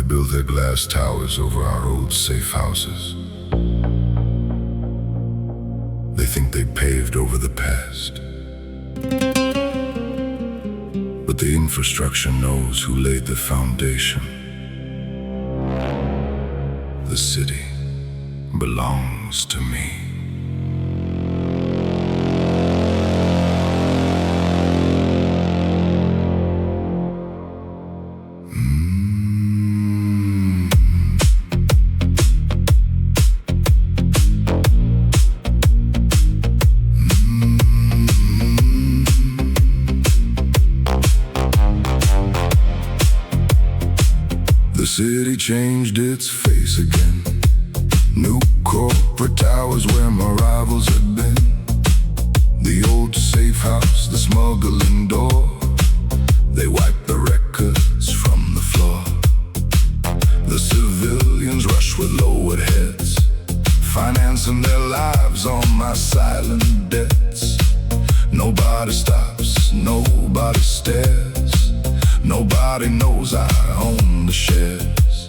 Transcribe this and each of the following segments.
build their glass towers over our old safe houses. They think they paved over the past, but the infrastructure knows who laid the foundation. The city belongs to me. The city changed its face again. New corporate towers where my rivals had been. The old safe house, the smuggling door. They wiped the records from the floor. The civilians rush with lowered heads, financing their lives on my silent debts. Nobody stops, nobody stares. Nobody knows I own the shares.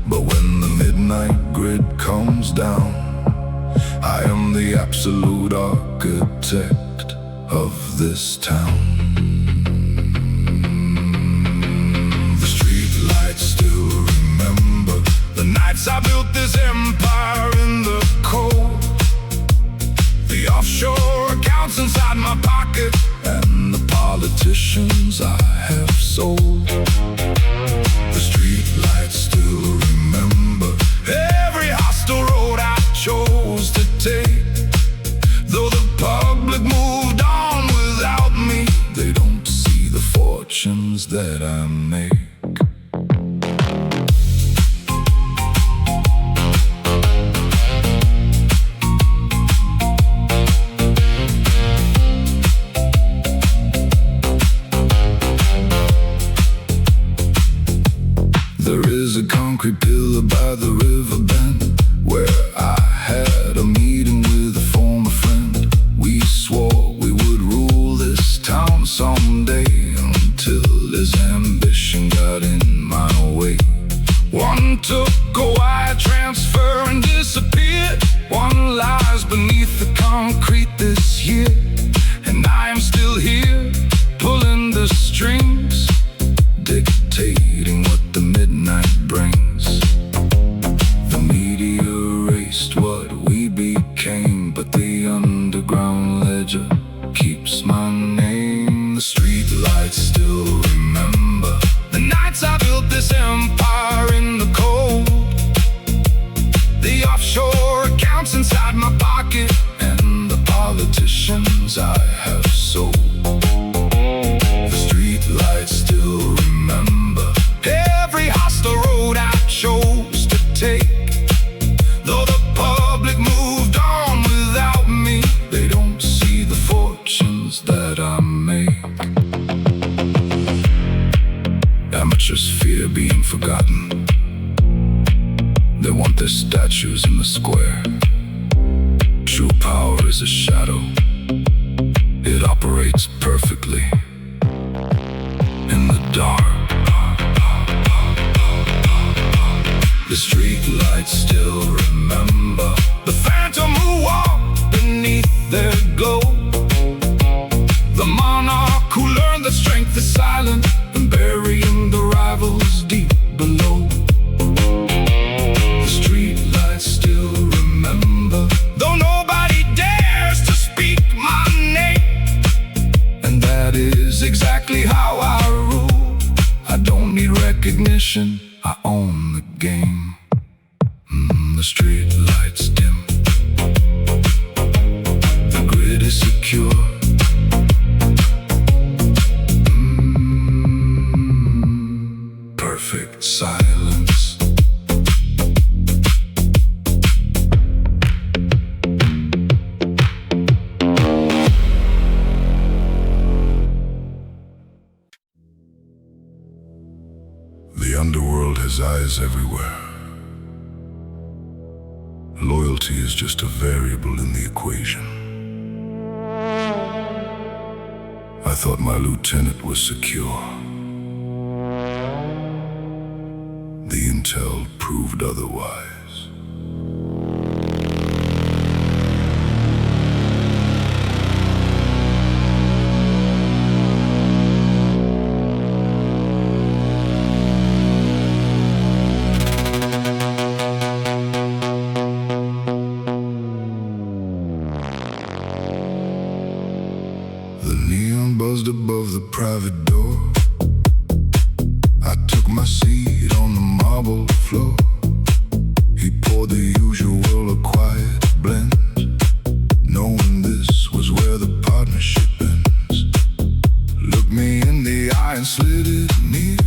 But when the midnight grid comes down, I am the absolute architect of this town. The street lights still remember the nights I built this empire in the cold. The offshore accounts inside my pocket, and the politicians I have sold. The street lights still remember every hostile road I chose to take. Though the public moved on without me, they don't see the fortunes that I make. There is a concrete pillar by the river bend where I had a meeting with a former friend. We swore we would rule this town someday, until his ambition got in my way. One took a wire transfer and disappeared. One lies beneath the concrete this year, and I am still here, pulling the strings, dictating what the midnight brings. The media erased what we became, but the underground ledger keeps my name. The street lights still remember the nights I built this empire in the cold. The offshore accounts inside my pocket, and the politicians I have sold. The street lights still remember every hostile road I chose to take. Though the public moved on without me, they don't see the fortunes that I make. Amateurs fear being forgotten. They want their statues in the square. True power is a shadow. It operates perfectly in the dark. The street lights still remember the phantom who walked beneath their glow. The monarch who learned that strength is silent and burying the rivals deep below. The street lights still remember, though nobody dares to speak my name. And that is exactly how I rule. I don't need recognition, I own the game. The street lights dim, the grid is secure. Perfect silence. The underworld has eyes everywhere. Loyalty is just a variable in the equation. I thought my lieutenant was secure. The intel proved otherwise. The neon buzzed above the private door. I took my seat on the marble floor. He poured the usual, a quiet blend, knowing this was where the partnership ends. Looked me in the eye and slid it near.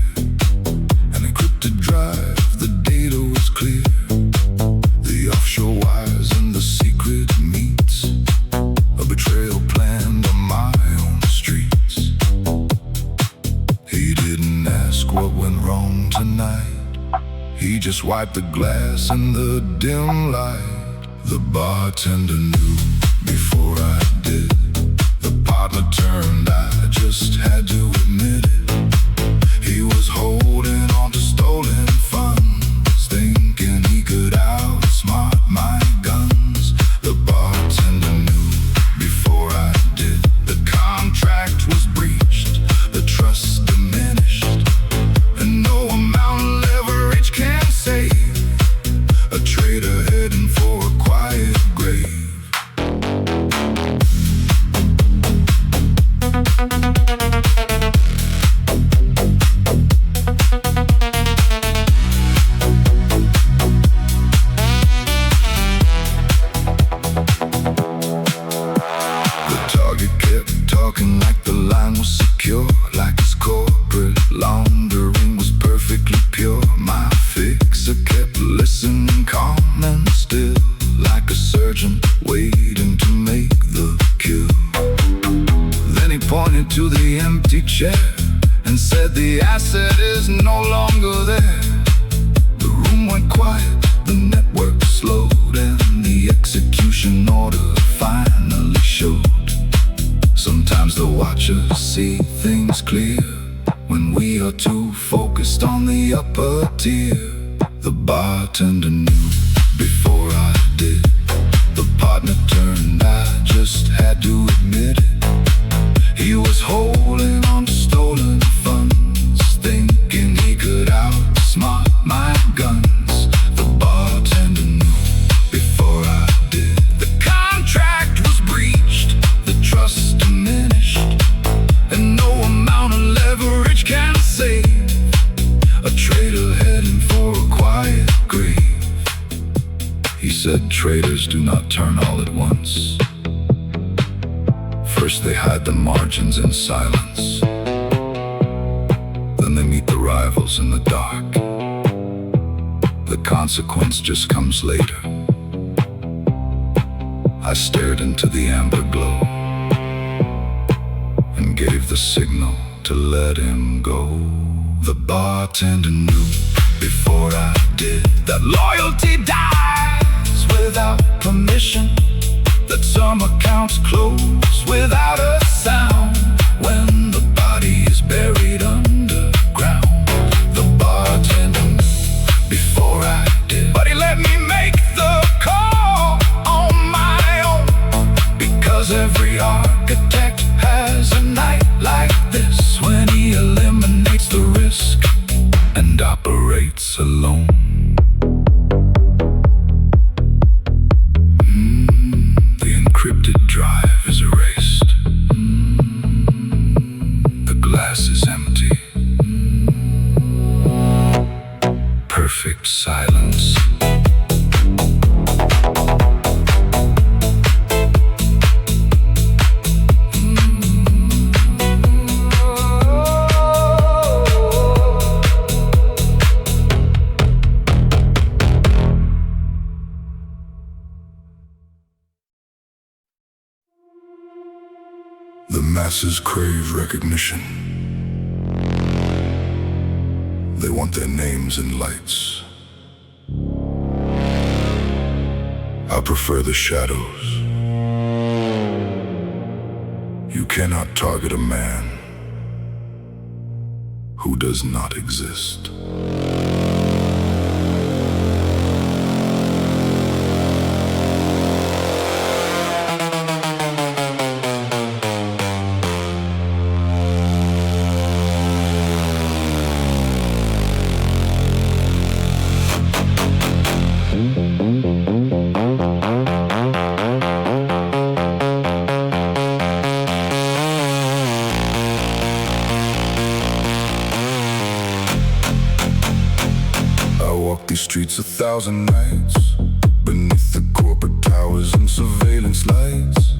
An encrypted drive, the data was clear. The offshore wires and the secret meets. A betrayal planned on my own streets. He didn't ask what went wrong tonight. He just wiped the glass in the dim light. The bartender knew before I did. The partner turned, I just had to admit it. He was holding on to stolen funds, thinking he could outsmart my guns. The bartender knew before I did. The contract was breached, the trust diminished, and no amount of leverage can save a traitor heading for a quiet grave. The target kept talking like the line was secure, like his corporate laundering was perfectly pure. My fixer kept listening calm and still, like a surgeon waiting to make the kill. Then he pointed to the empty chair and said the asset is no longer there. The room went quiet, the network slowed, and the execution order finally showed. Sometimes the watchers see things clear when we are too focused on the upper tier. The bartender knew before I did. The partner turned, I just had to admit it. He was holding on to stolen funds, thinking he could outsmart my guns. The bartender knew before I did. The contract was breached, the trust diminished, and no amount of leverage can save a traitor heading for a quiet grave. He said traitors do not turn all at once. First they hide the margins in silence, then they meet the rivals in the dark. The consequence just comes later. I stared into the amber glow and gave the signal to let him go. The bartender knew before I did that loyalty dies without permission, that some accounts close without a sound when the body is buried underground. The bartender knew before I did, but he let me make the call on my own, because every architect has a night like this, when he eliminates the risk and operates alone. The encrypted drive is erased. The glass is empty. Perfect silence. The masses crave recognition. They want their names in lights. I prefer the shadows. You cannot target a man who does not exist. these streets 1,000 nights, beneath the corporate towers and surveillance lights.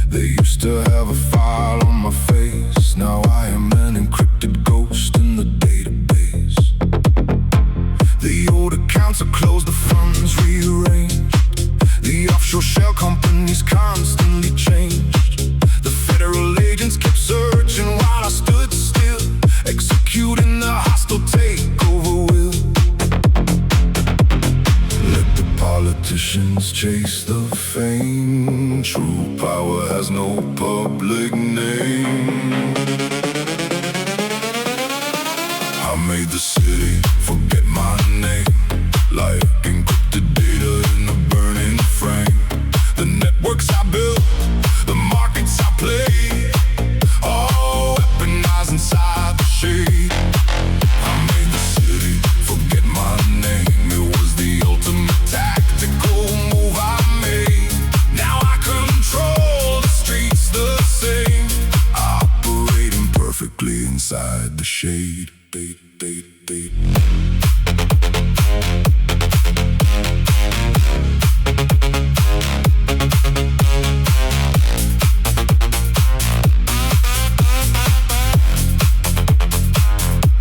They used to have a file on my face. Now I am an encrypted ghost in the database. The old accounts are closed, the funds rearranged. The offshore shell companies constantly changed. The federal agents kept searching while I stood still, executing the hostile takeover will. Let the politicians chase the fame. True power has no public name. I made the city forget my name, like encrypted data in a burning frame. The networks I built, the markets I play, all weaponized inside the shade. I made the city forget my name. It was the ultimate tactical move I made. Now I control the streets the same, operating perfectly inside the shade.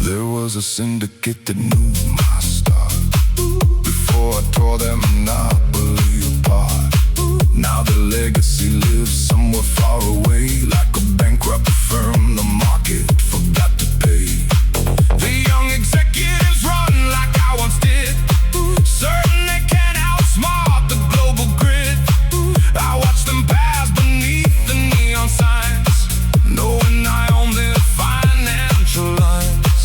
There was a syndicate that knew my start before I tore their monopoly apart. Now the legacy lives somewhere far away, like a bankrupt firm the market forgot to pay. The young executives run like I once did, certain they can outsmart the global grid. I watch them pass beneath the neon signs, knowing I own their financial lines.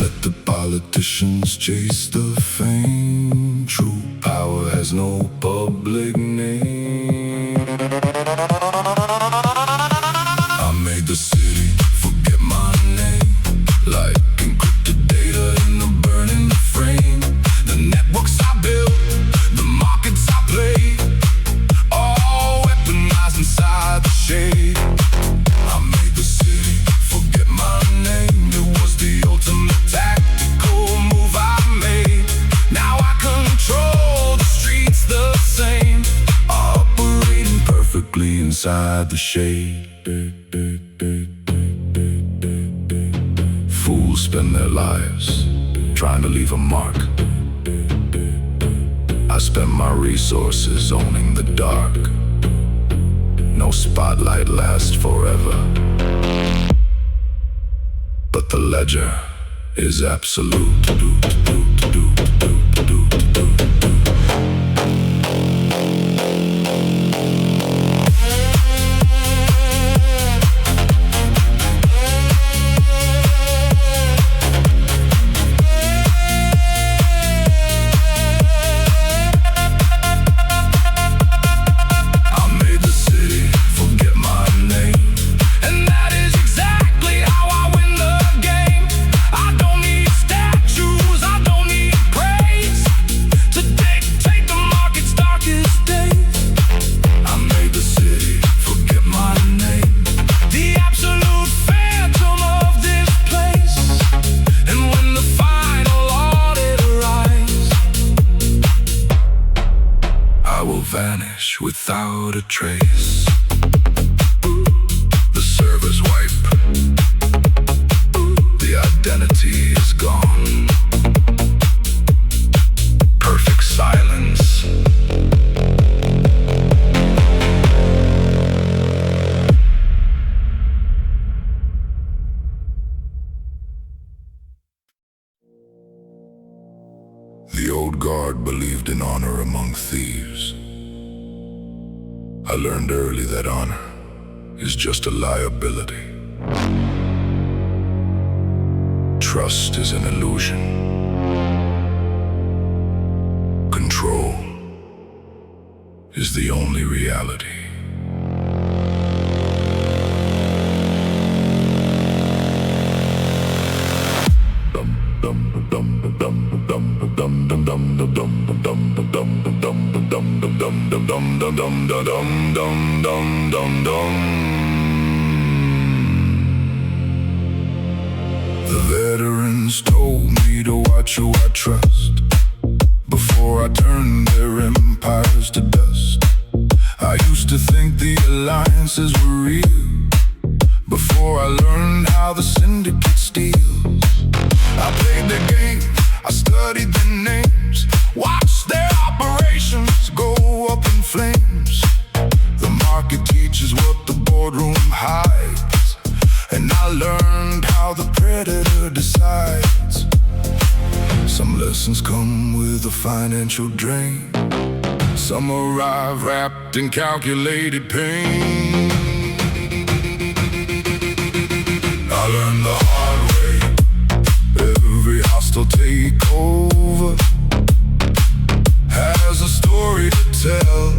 Let the politicians chase the fame. True power has no public name. I made the city forget my name, like encrypted data in a burning frame. The networks I built, the markets I play, all weaponized inside the shade. I made the city forget my name. It was the ultimate tactical move I made. Now I control the streets the same, operating perfectly inside the shade. Fools spend their lives trying to leave a mark. I spent my resources owning the dark. No spotlight lasts forever, but the ledger is absolute. Vanish without a trace. The servers wipe, the identity is gone. Perfect silence. The old guard believed in honor among thieves. I learned early that honor is just a liability. Trust is an illusion. Control is the only reality. The veterans told me to watch who I trust before I turned their empires to dust. I used to think the alliances were real before I learned how the syndicate steals. I played the game, I studied their names, watched their operations go up in flames. The market teaches what the boardroom hides, and I learned how the predator decides. Some lessons come with a financial drain, some arrive wrapped in calculated pain. I learned the hard way, every hostile takeover has a story to tell.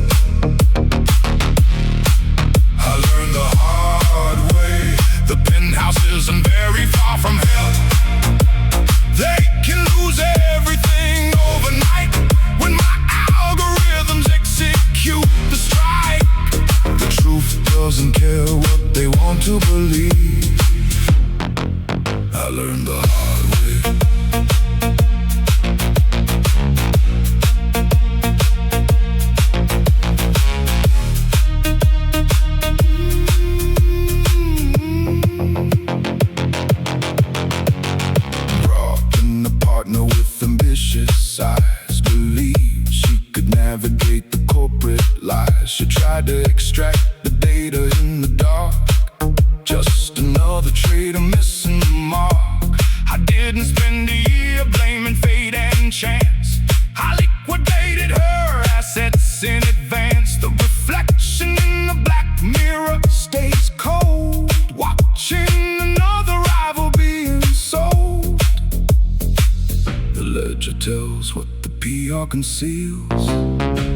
I learned the hard way, the penthouse isn't very far from hell. They can lose everything overnight when my algorithms execute the strike. The truth doesn't care what they want to believe. I learned the hard way. Brought in a partner with ambitious eyes, believed she could navigate the corporate lies. She tried to extract the data in the dark, just another trader missing the mark. I didn't spend a year blaming fate and chance. I liquidated her assets in advance. The reflection in the black mirror stays cold, watching another rival being sold. The ledger tells what the PR conceals.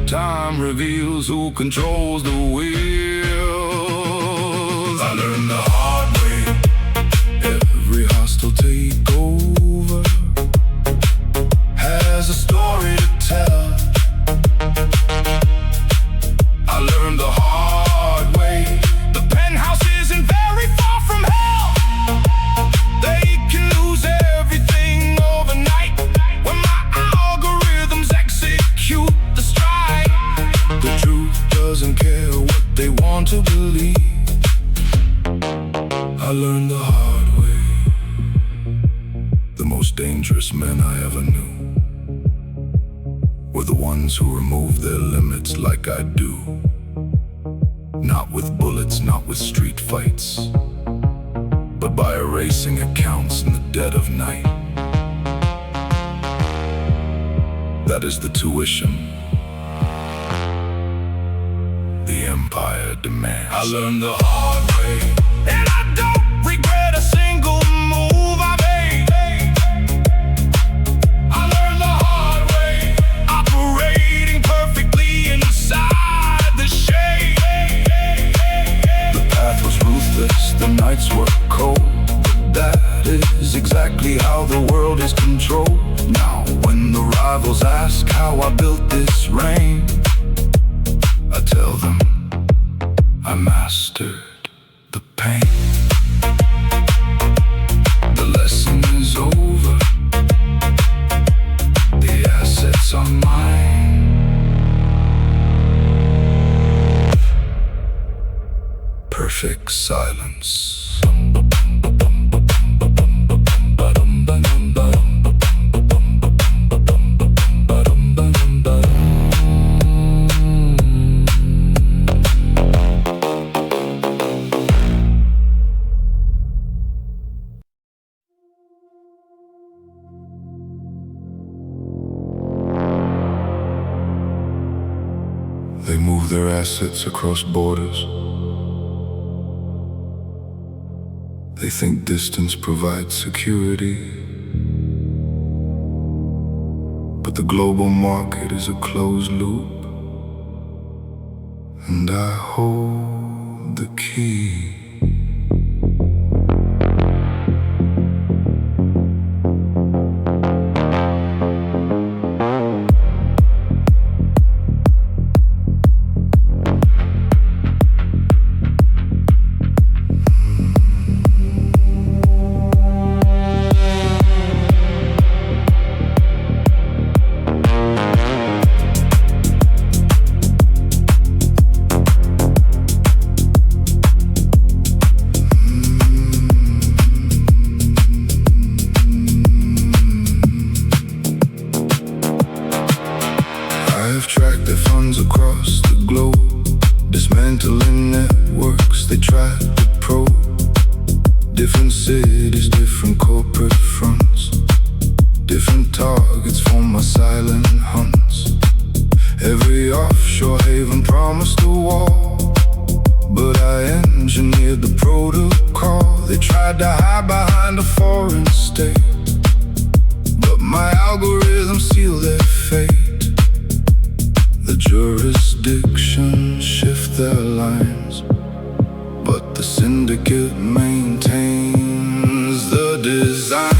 Time reveals who controls the wheels. I learned the hard way, every hostile takeover has a story to tell. I learned the hard way, the penthouse isn't very far from hell. They can lose everything overnight when my algorithms execute the strike. The truth doesn't care what they want to believe. I learned the hard way. The most dangerous men I ever knew were the ones who remove their limits like I do. Not with bullets, not with street fights, but by erasing accounts in the dead of night. That is the tuition the empire demands. I learned the hard way, and I don't regret a single move I made. I learned the hard way, operating perfectly inside the shade. The path was ruthless, the nights were cold, but that is exactly how the world is controlled. Now when the rivals ask how I built this reign, I tell them I mastered the pain. The lesson is over, the assets are mine. Perfect silence. They move their assets across borders. They think distance provides security, but the global market is a closed loop, and I hold the key. shore haven promised a wall, but I engineered the protocol. They tried to hide behind a foreign state, but my algorithms seal their fate. The jurisdictions shift their lines, but the syndicate maintains the design.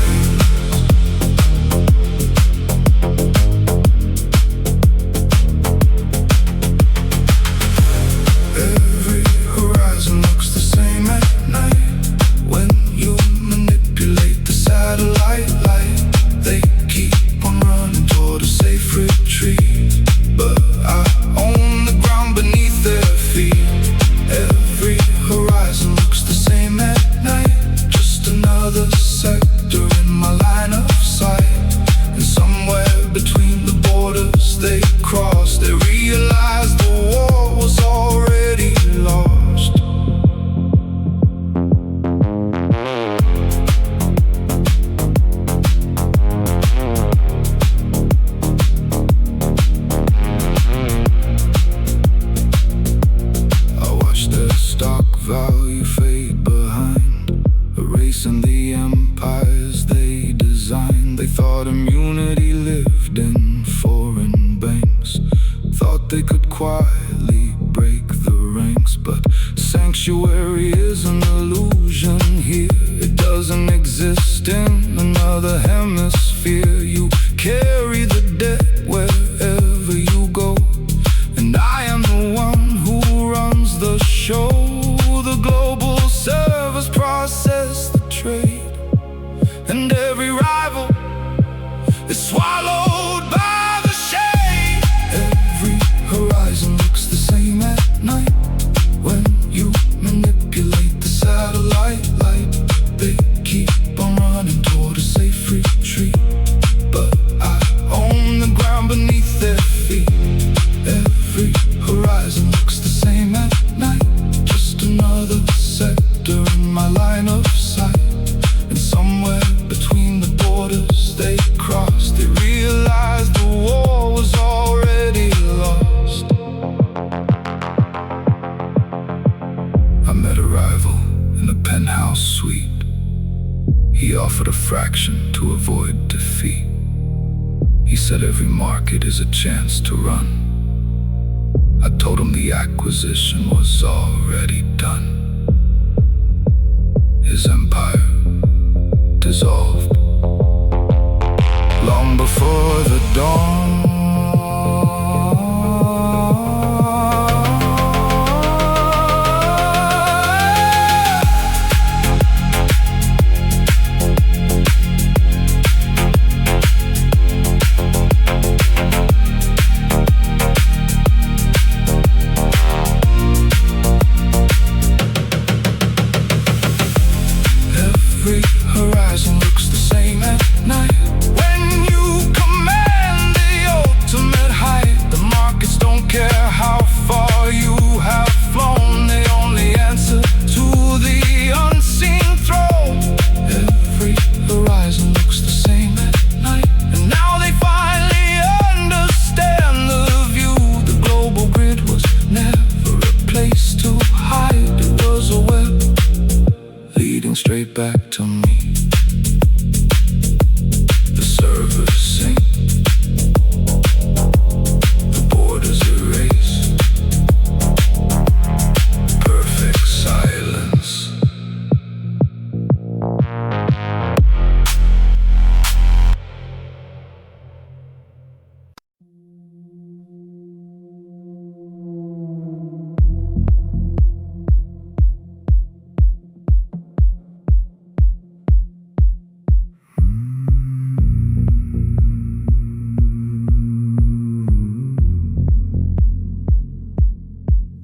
Sanctuary is an illusion here. It doesn't exist in another hemisphere. You carry the debt wherever you go, and I am the one who runs the show. The global servers process the trade, and every rival is swallowed by the shade. Every horizon looks the same at night. When you manipulate the satellite light, they keep on running toward a safe retreat, but I own the ground beneath their feet. Every horizon looks the same at night, just another sector in my line of sight. And somewhere between the borders they crossed, they realized the war was already lost. I met a rival in a penthouse suite. He offered a fraction to avoid defeat. He said every market is a chance to run. I told him the acquisition was already done. His empire dissolved long before the dawn. Every horizon looks the same at night. When you command the ultimate height, the markets don't care how far you have flown. They only answer to the unseen throne. Every horizon looks the same at night, and now they finally understand the view. The global grid was never a place to hide. It was a web leading straight back to me. The servers sing, the borders erase, perfect silence.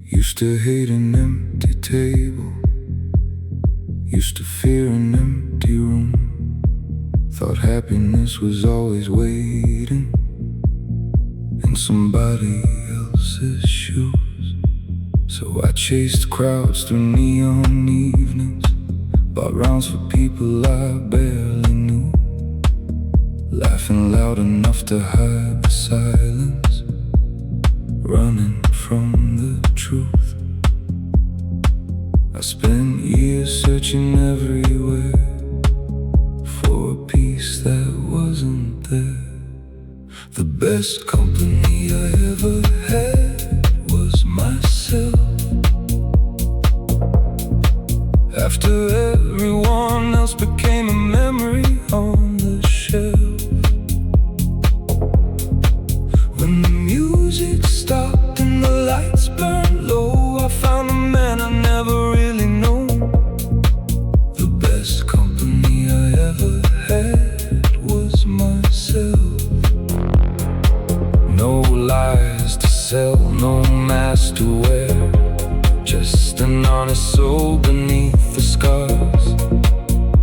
Used to hate an empty table, used to fear an empty room. Thought happiness was always waiting in somebody else's shoes. So I chased crowds through neon evenings, bought rounds for people I barely knew, laughing loud enough to hide the silence, running from the truth. I spent years searching everywhere for a piece that wasn't there. The best company I ever had was myself. After everyone else became a memory on the shelf. When the music stopped and the lights burned low, I found a man I never really known. The best company I ever had was myself. No lies to sell, no mask to wear, just an honest soul beneath the scars,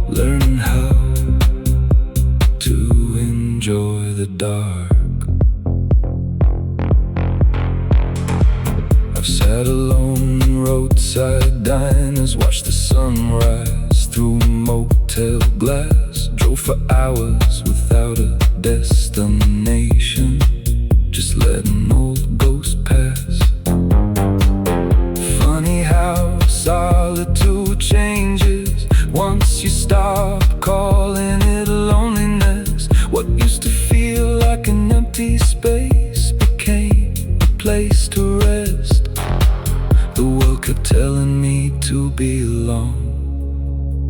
learning how to enjoy the dark. I've sat alone in roadside diners, watched the sunrise through motel glass, drove for hours without a destination, just let an old ghost pass. Funny how solitude changes once you stop calling it loneliness. What used to feel like an empty space became a place to rest. The world kept telling me to belong,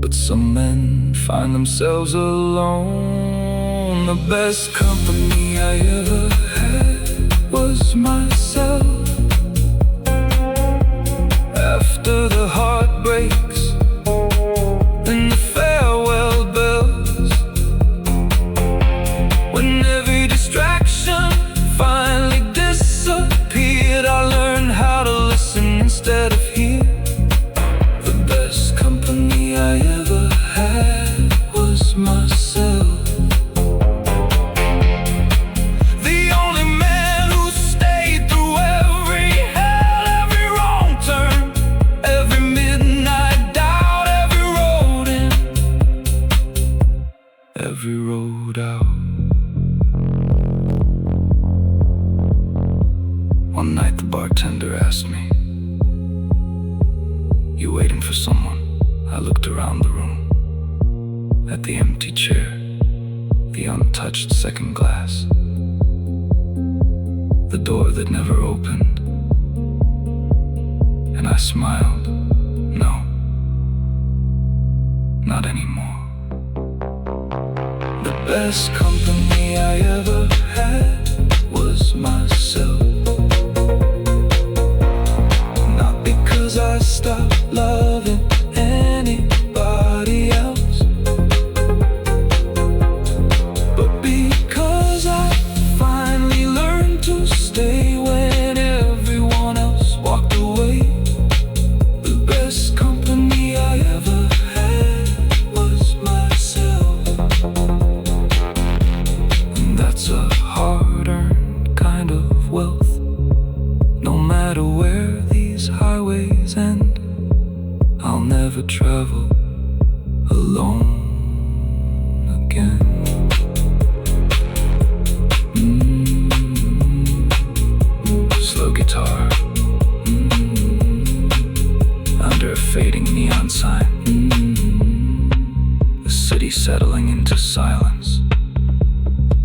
but some men find themselves alone. The best company I ever had was myself. After the heartbreaks and the farewell bells, when every distraction finally disappeared, I learned how to listen instead of hear. The best company I ever had was myself. Every road out. One night the bartender asked me, "You waiting for someone?" I looked around the room, at the empty chair, the untouched second glass, the door that never opened, and I smiled. No, not anymore. The best company I ever had was myself. Not because I stopped loving anybody else, but because I finally learned to stay when everyone else walked away. The best company I ever had was myself. That's a hard-earned kind of wealth. No matter where these highways end, I'll never travel alone again. Slow guitar under a fading neon sign. The city settling into silence.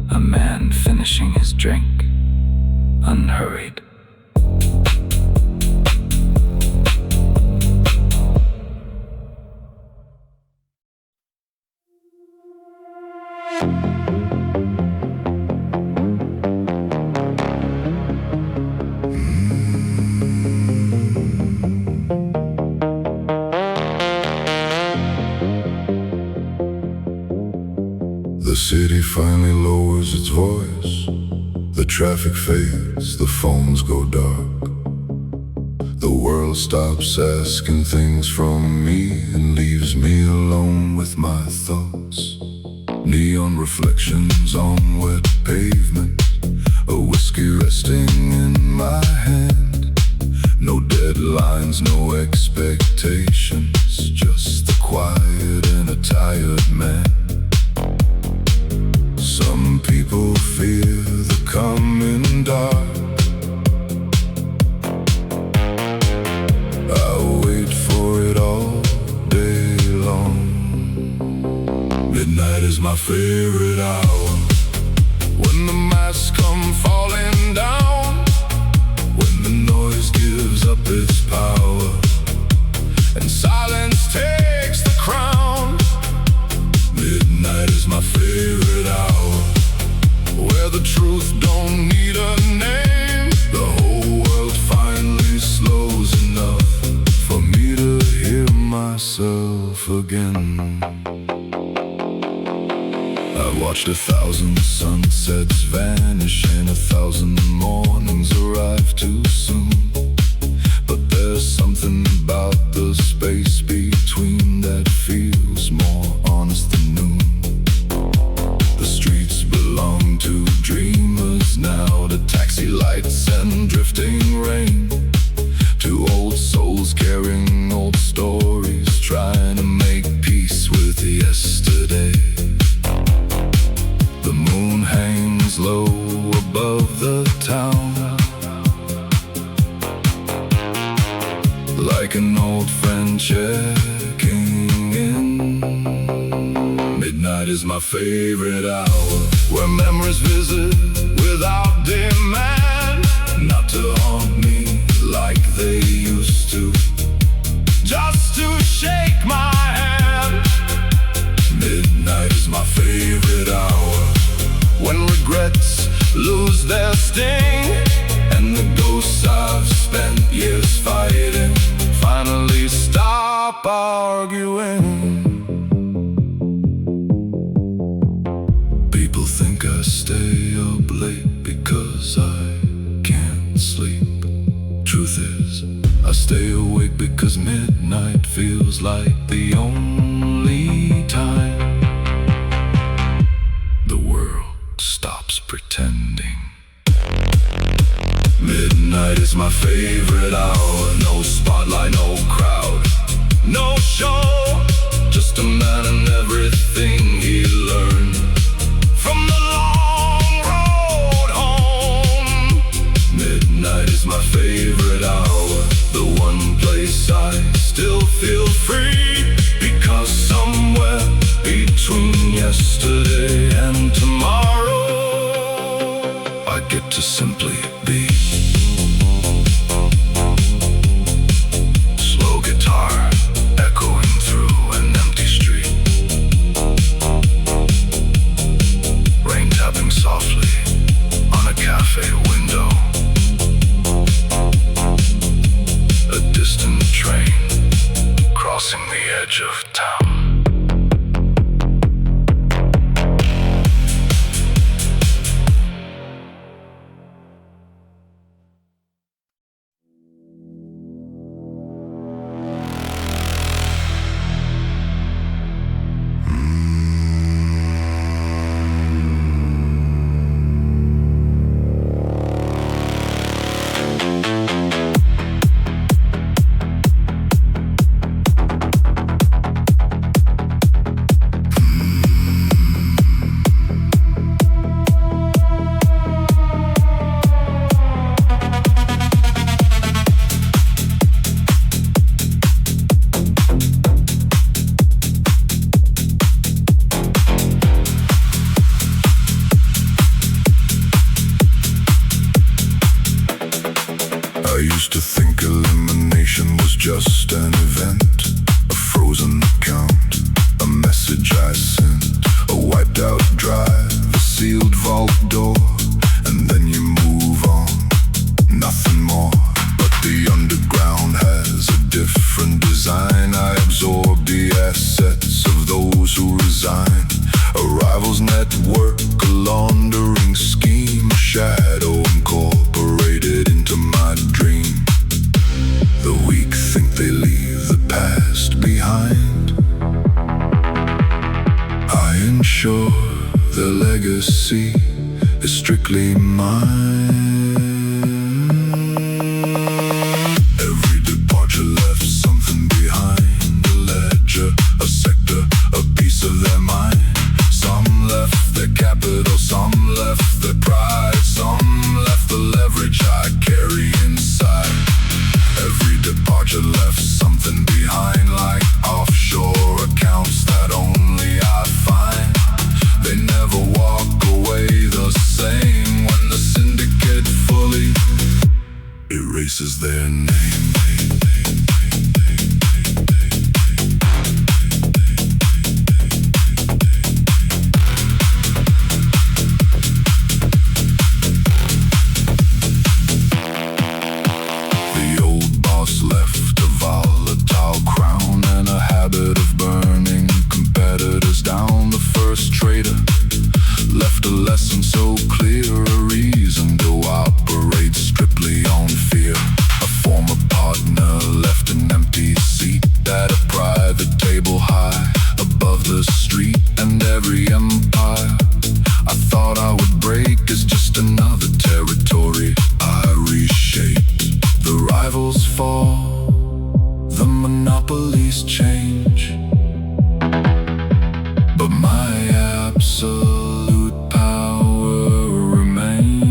A man finishing his drink, unhurried. The city finally lowers its voice. The traffic fades, the phones go dark. The world stops asking things from me and leaves me alone with my thoughts. Neon reflections on wet pavement, a whiskey resting in my hand. No deadlines, no expectations, just the quiet and a tired man. Some people fear the coming dark. favorite hour. When the masks come falling down, when the noise gives up its power, and silence takes the crown. Midnight is my favorite hour, where the truth don't need a name. The whole world finally slows enough for me to hear myself again. I've watched 1,000 sunsets vanish and 1,000 mornings arrive too soon. But there's something about the space between that feels more honest than noon. The streets belong to dreamers now, to taxi lights and drifting rain, to old souls carrying old stories, trying to make peace with yesterday. The moon hangs low above the town, like an old friend checking in. Midnight is my favorite hour, where memories visit without demand, not to haunt me like they used to, just to shake my hand. Midnight is my favorite hour, when regrets lose their sting, and the ghosts I've spent years fighting finally stop arguing. People think I stay up late because I can't sleep. Truth is, I stay awake because midnight feels like the only time the world stops pretending. Midnight is my favorite hour, no spotlight, no crowd, no show, just a man and everything he learned from the long road home. Midnight is my favorite hour, the one place I still feel free, because somewhere between yesterday and tomorrow I get to simply be. Slow guitar echoing through an empty street, rain tapping softly on a cafe window, a distant train crossing the edge of town. I used to think elimination was just an event, a frozen account, a message I sent, a wiped out drive, a sealed vault door, and then you move on, nothing more. But the underground has a different design. I absorb the assets of those who resign, a rival's network, a laundering scheme, a shadow incorporated into my dream. The weak think they leave the past behind. I ensure the legacy is strictly mine. Every departure left something behind, a ledger, a sector, a piece of their mind. Some left their capital, some left their pride, some left the leverage I carry inside. Every departure left something behind, like offshore accounts that only I find. erases their name. The old boss left a volatile crown and a habit of burning competitors down. The first trader left a lesson so clear, a reason to operate strictly on fear. A former partner left an empty seat at a private table high above the street and every empire I thought I would break is just another territory I reshaped. The rivals fall, the monopolies change, but my absolute power remains.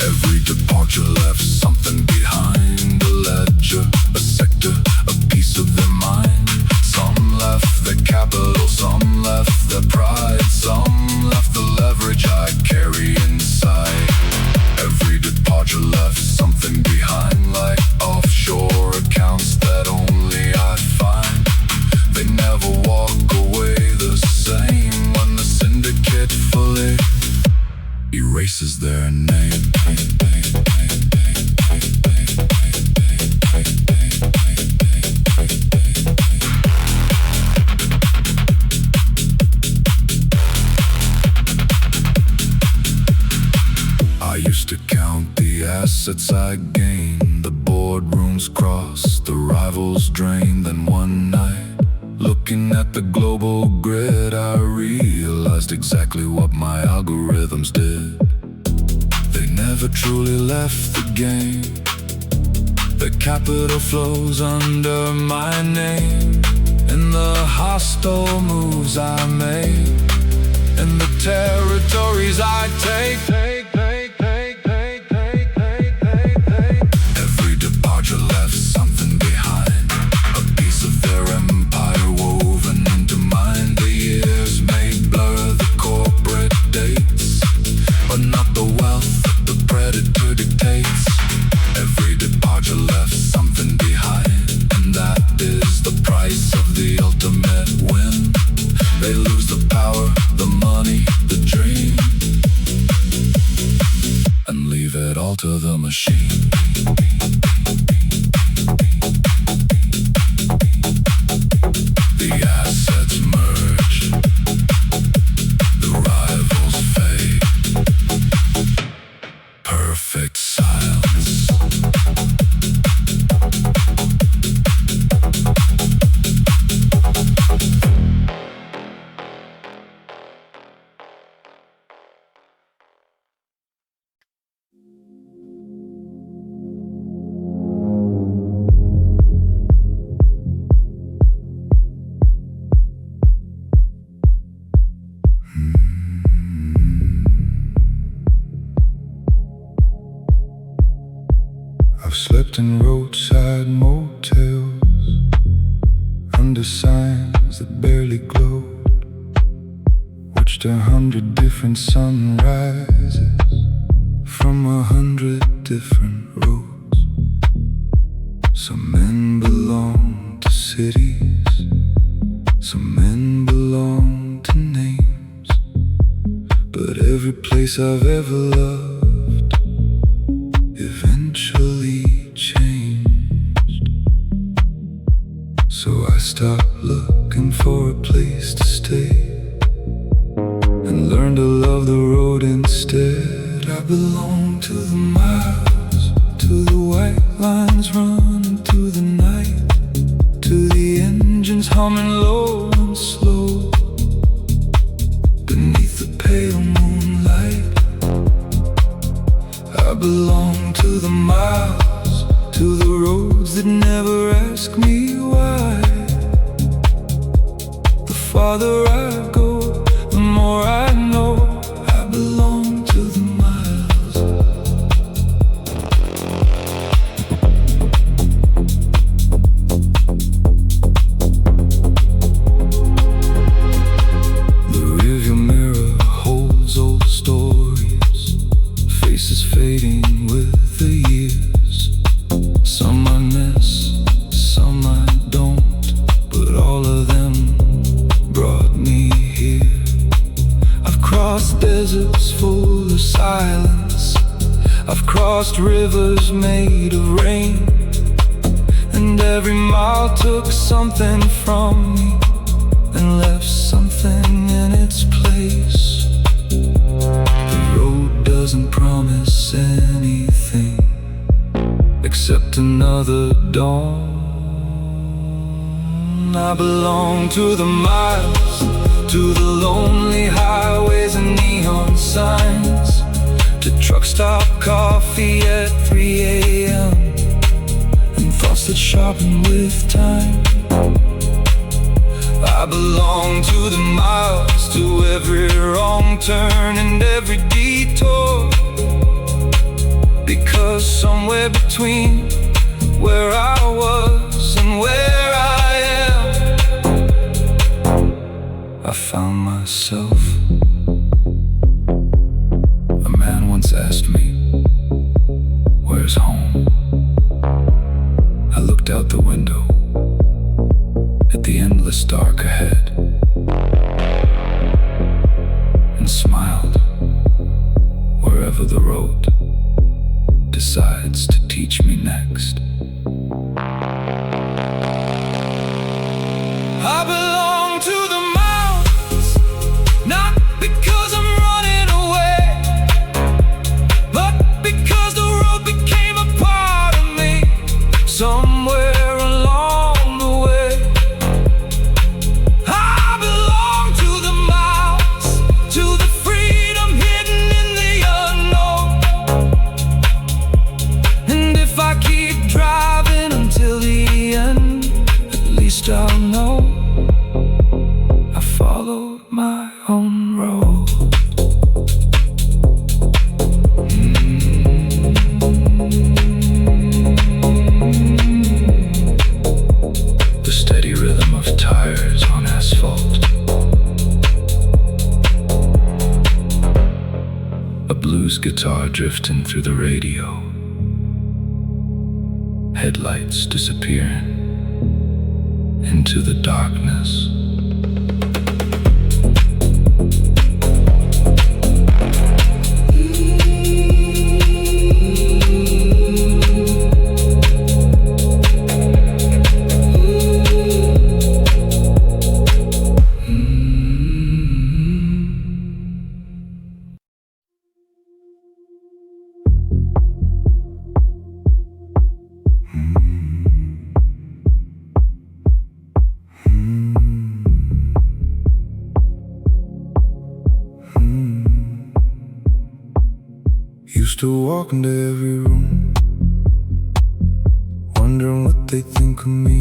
Every departure left something behind, a ledger, a sector, a piece of their mind. Some left their capital, some left their pride, some left the leverage I carry inside. Every departure left something behind, like offshore accounts that only I find. They never walk away the same when the syndicate fully erases their name. I used to count the assets I gained, the boardrooms crossed, the rivals drained. Then one night, looking at the global grid, I realized exactly what my algorithms did. They never truly left the game. The capital flows under my name, in the hostile moves I make, in the territories I take. Every departure left something behind, a piece of their empire woven into mine. The years may blur the corporate dates, but not the wealth that the predator dictates. Every departure left something behind, and that is the price of the ultimate win. They lose the power, the money, the dream, and leave it all to the machine. The assets merge, the rivals fade. Perfect silence. I've slept in roadside motels, under signs that barely glowed, watched 100 different sunrises from 100 different roads. Some men belong to cities, some men belong to names, but every place I've ever loved eventually changed. So I stopped looking for a place to stay and learned to love the road instead. I belong to the miles, to the white lines running through the night, to the engines humming low and slow beneath the pale moonlight. I belong to the miles, to the roads that never ask me why. The farther I go, the more I know. I belong to the miles. The rearview mirror holds old stories, faces fade crossed deserts full of silence. I've crossed rivers made of rain, and every mile took something from me and left something in its place. The road doesn't promise anything except another dawn. I belong to the miles, to the lonely highways and neon signs, to truck stop coffee at 3 a.m. and thoughts that sharpen with time. I belong to the miles, to every wrong turn and every detour, because somewhere between where I was and where I am, I found myself. A man once asked me, "Where's home?" I looked out the window at the endless dark ahead and smiled. Wherever the road decides to teach me next, I belong to the mountains, not because I'm running away, but because the road became a part of me somewhere along the way. I belong to the miles, to the freedom hidden in the unknown. And if I keep driving until the end, at least I'll know I followed my own road. The steady rhythm of tires on asphalt, a blues guitar drifting through the radio, headlights disappearing into the darkness. Used to walk into every room, wondering what they think of me,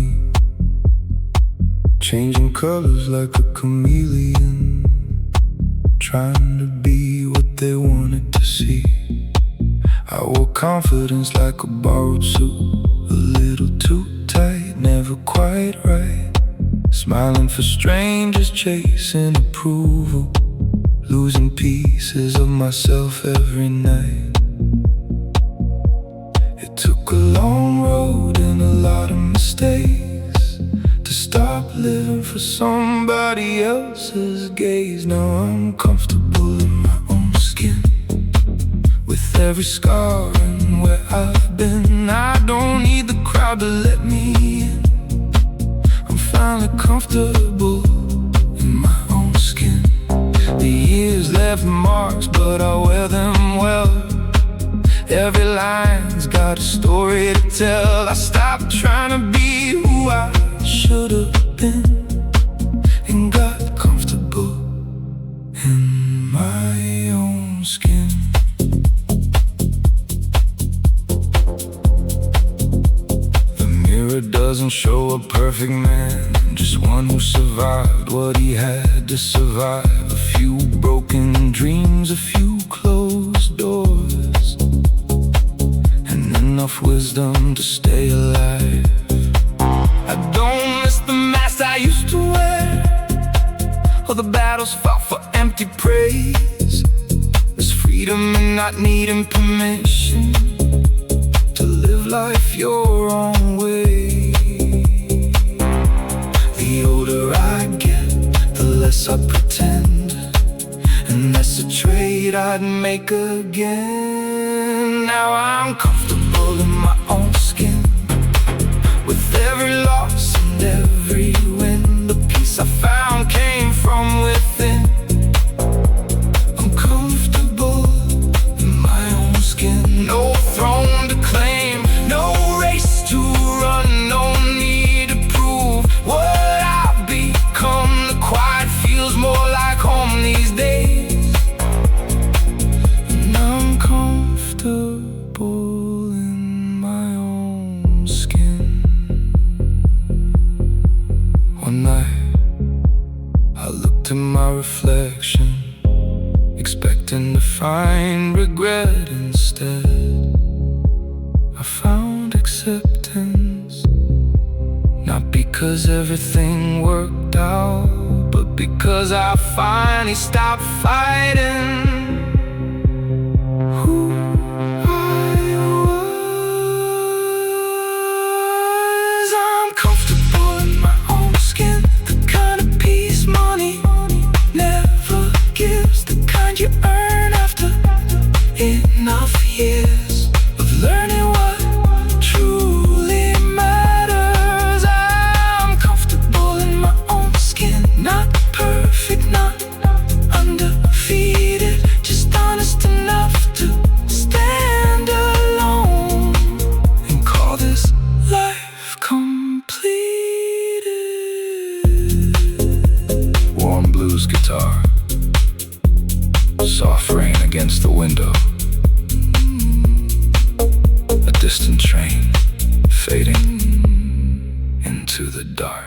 changing colors like a chameleon, trying to be what they wanted to see. I wore confidence like a borrowed suit, a little too tight, never quite right, smiling for strangers, chasing approval, losing pieces of myself every night. It took a long road and a lot of mistakes to stop living for somebody else's gaze. Now I'm comfortable in my own skin, with every scar and where I've been. I don't need the crowd to let me in. I'm finally comfortable in my own skin. The years left marks, but I wear them well. Every line's got a story to tell. I stopped trying to be who I should have been and got comfortable in my own skin. The mirror doesn't show a perfect man, just one who survived what he had to survive. A few broken dreams, a few closed doors, and enough wisdom to stay alive. I don't miss the mask I used to wear, or the battles fought for empty praise. There's freedom in not needing permission to live life your own way. The older I get, the less I pretend, and that's a trade I'd make again. Now I'm comfortable in my own skin, with every loss and every win. The peace I found came from within. I'm comfortable in my own skin. No throne to claim, no race to run, no need to prove what I've become. The quiet feels more like home these days, and I'm comfortable in my own skin. One night I looked in my reflection, expecting to find regret instead. I found acceptance, not because everything worked out, but because I finally stopped fighting who I was. I'm comfortable in my own skin, the kind of peace money never gives, the kind you earn after enough years of learning what truly matters. I'm comfortable in my own skin, not perfect, not undefeated, just honest enough to stand alone and call this life completed. Warm blues guitar, soft rain against the window, a distant train fading into the dark.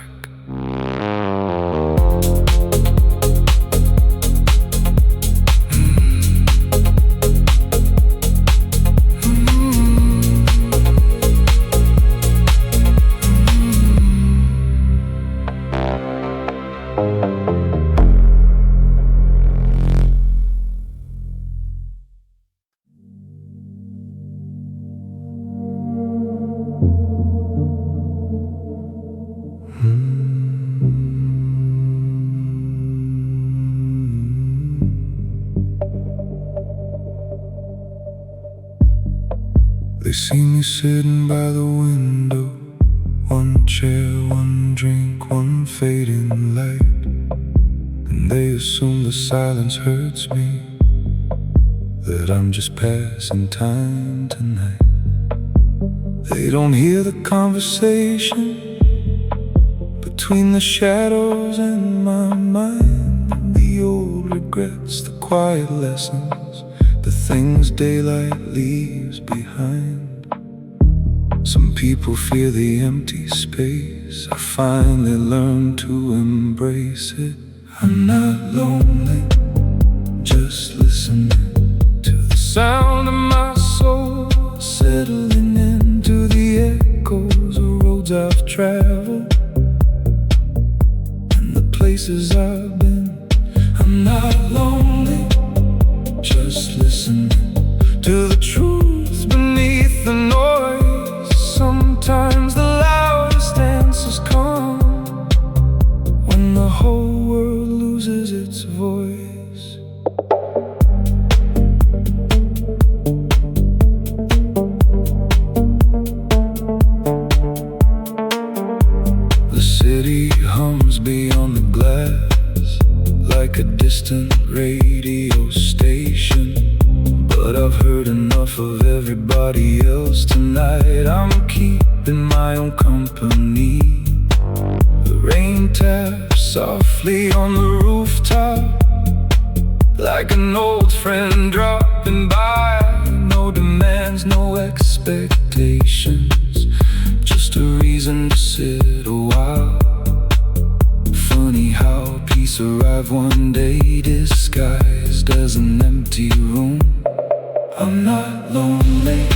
They see me sitting by the window, one chair, one drink, one fading light, and they assume the silence hurts me, that I'm just passing time tonight. They don't hear the conversation between the shadows in my mind, the old regrets, the quiet lessons, the things daylight leaves behind. Some people fear the empty space, I finally learned to embrace it. I'm not lonely, just listening to the sound of my soul, settling into the echoes of roads I've traveled and the places I've been. I'm not lonely, just listening to the truth beneath the noise. Sometimes the loudest answers come when the whole world loses its voice. The city hums beyond the glass like a distant radio station, but I've heard enough of everybody else tonight. I'm keeping my own company. The rain taps softly on the rooftop, like an old friend dropping by. No demands, no expectations, just a reason to sit a while. Funny how peace arrived one day, disguised as an empty room. I'm not lonely,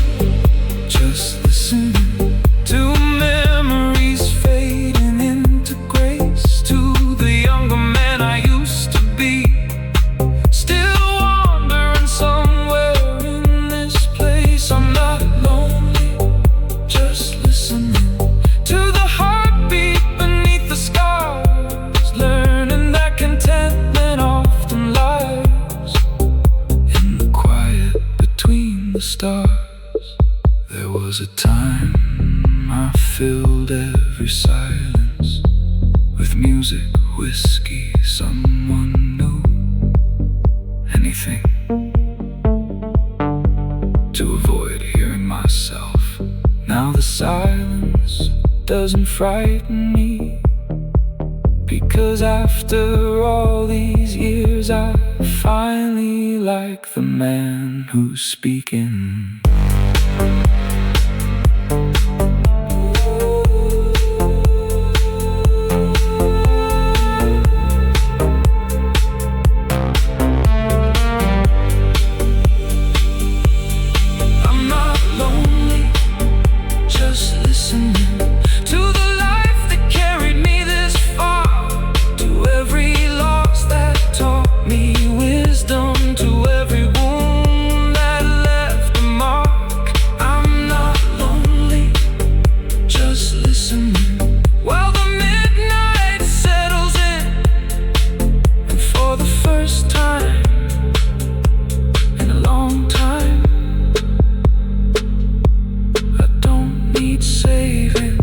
just listening to memories fading into grace, to the younger man I used to be, still wandering somewhere in this place. I'm not lonely, just listening to the heartbeat beneath the scars, learning that contentment often lies stars. There was a time I filled every silence with music, whiskey, someone new, anything to avoid hearing myself. Now the silence doesn't frighten me, because after all these years I finally like the man who's speaking. I'm not lonely, just listening to the life that carried me this far, to every loss that taught me wisdom, to every wound that left a mark. I'm not lonely, just listening while the midnight settles in. And for the first time in a long time, I don't need saving.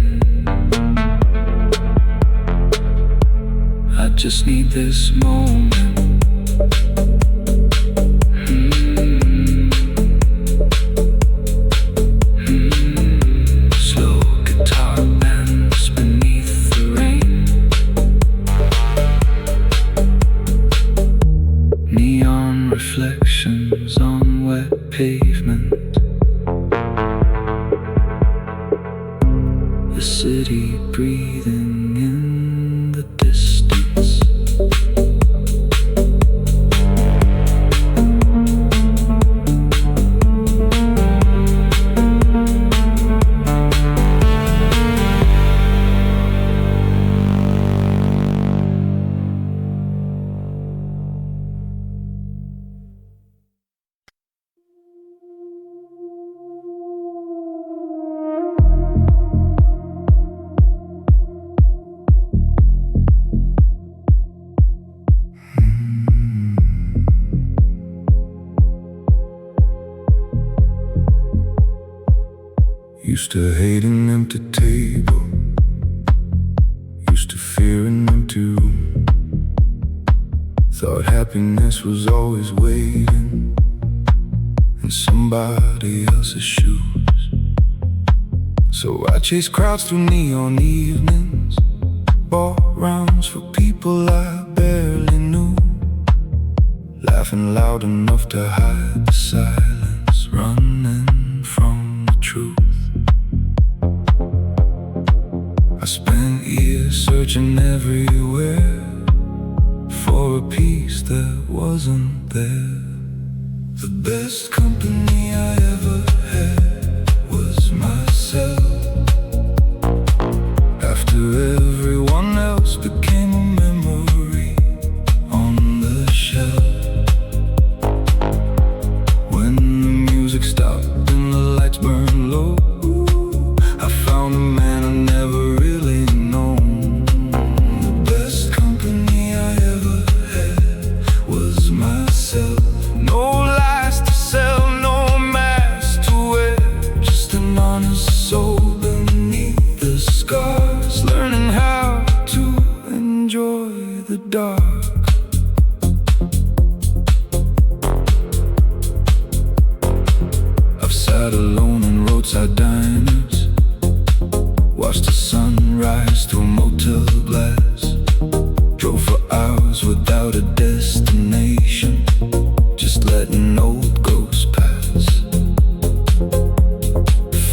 I just need this moment. Slow guitar bends beneath the rain. Neon reflections on wet pavement. The city breathing in the distance. Used to hate an empty table, used to fear an empty room. Thought happiness was always waiting in somebody else's shoes. So I chased crowds through neon evenings, bought rounds for people I barely knew, laughing loud enough to hide the silence, running from the truth. I spent years searching everywhere for a piece that wasn't there. The best company I ever had was myself. After everyone else became a memory on the shelf. When the music stopped and the lights burned low, I found a man I never really known. The best company I ever had was myself. No lies to sell, no mask to wear, just an honest soul beneath the scars, learning how to enjoy the dark. I've sat alone in roadside diners, watched the sun rise through a motel glass, drove for hours without a destination, just letting old ghosts pass.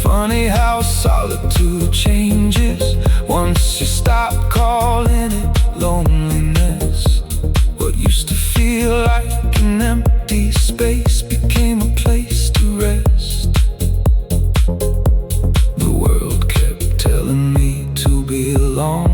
Funny how solitude changes once you stop calling it loneliness. What used to feel like an empty space became a place to rest. The world kept telling me to belong,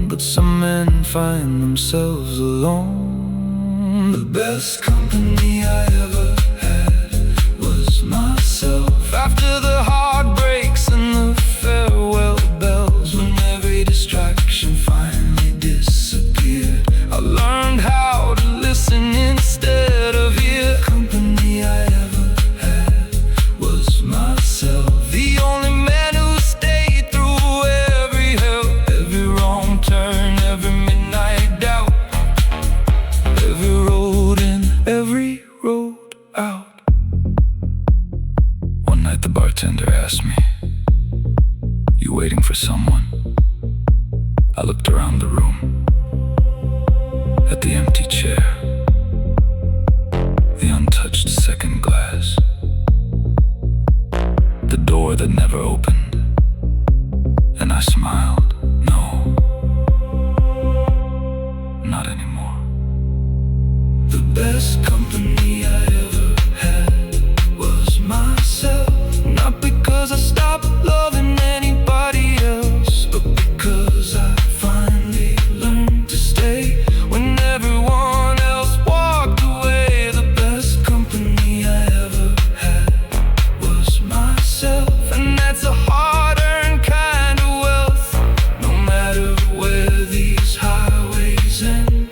but some men find themselves alone. The best company I ever had was myself. After the heartbreaks and the farewell bells, when every distraction finally disappeared, I learned how to listen instead of hear. Company I ever had The best company I ever had was myself. Not because I stopped loving anybody else, but because I finally learned to stay when everyone else walked away. The best company I ever had was myself. And that's a hard-earned kind of wealth. No matter where these highways end,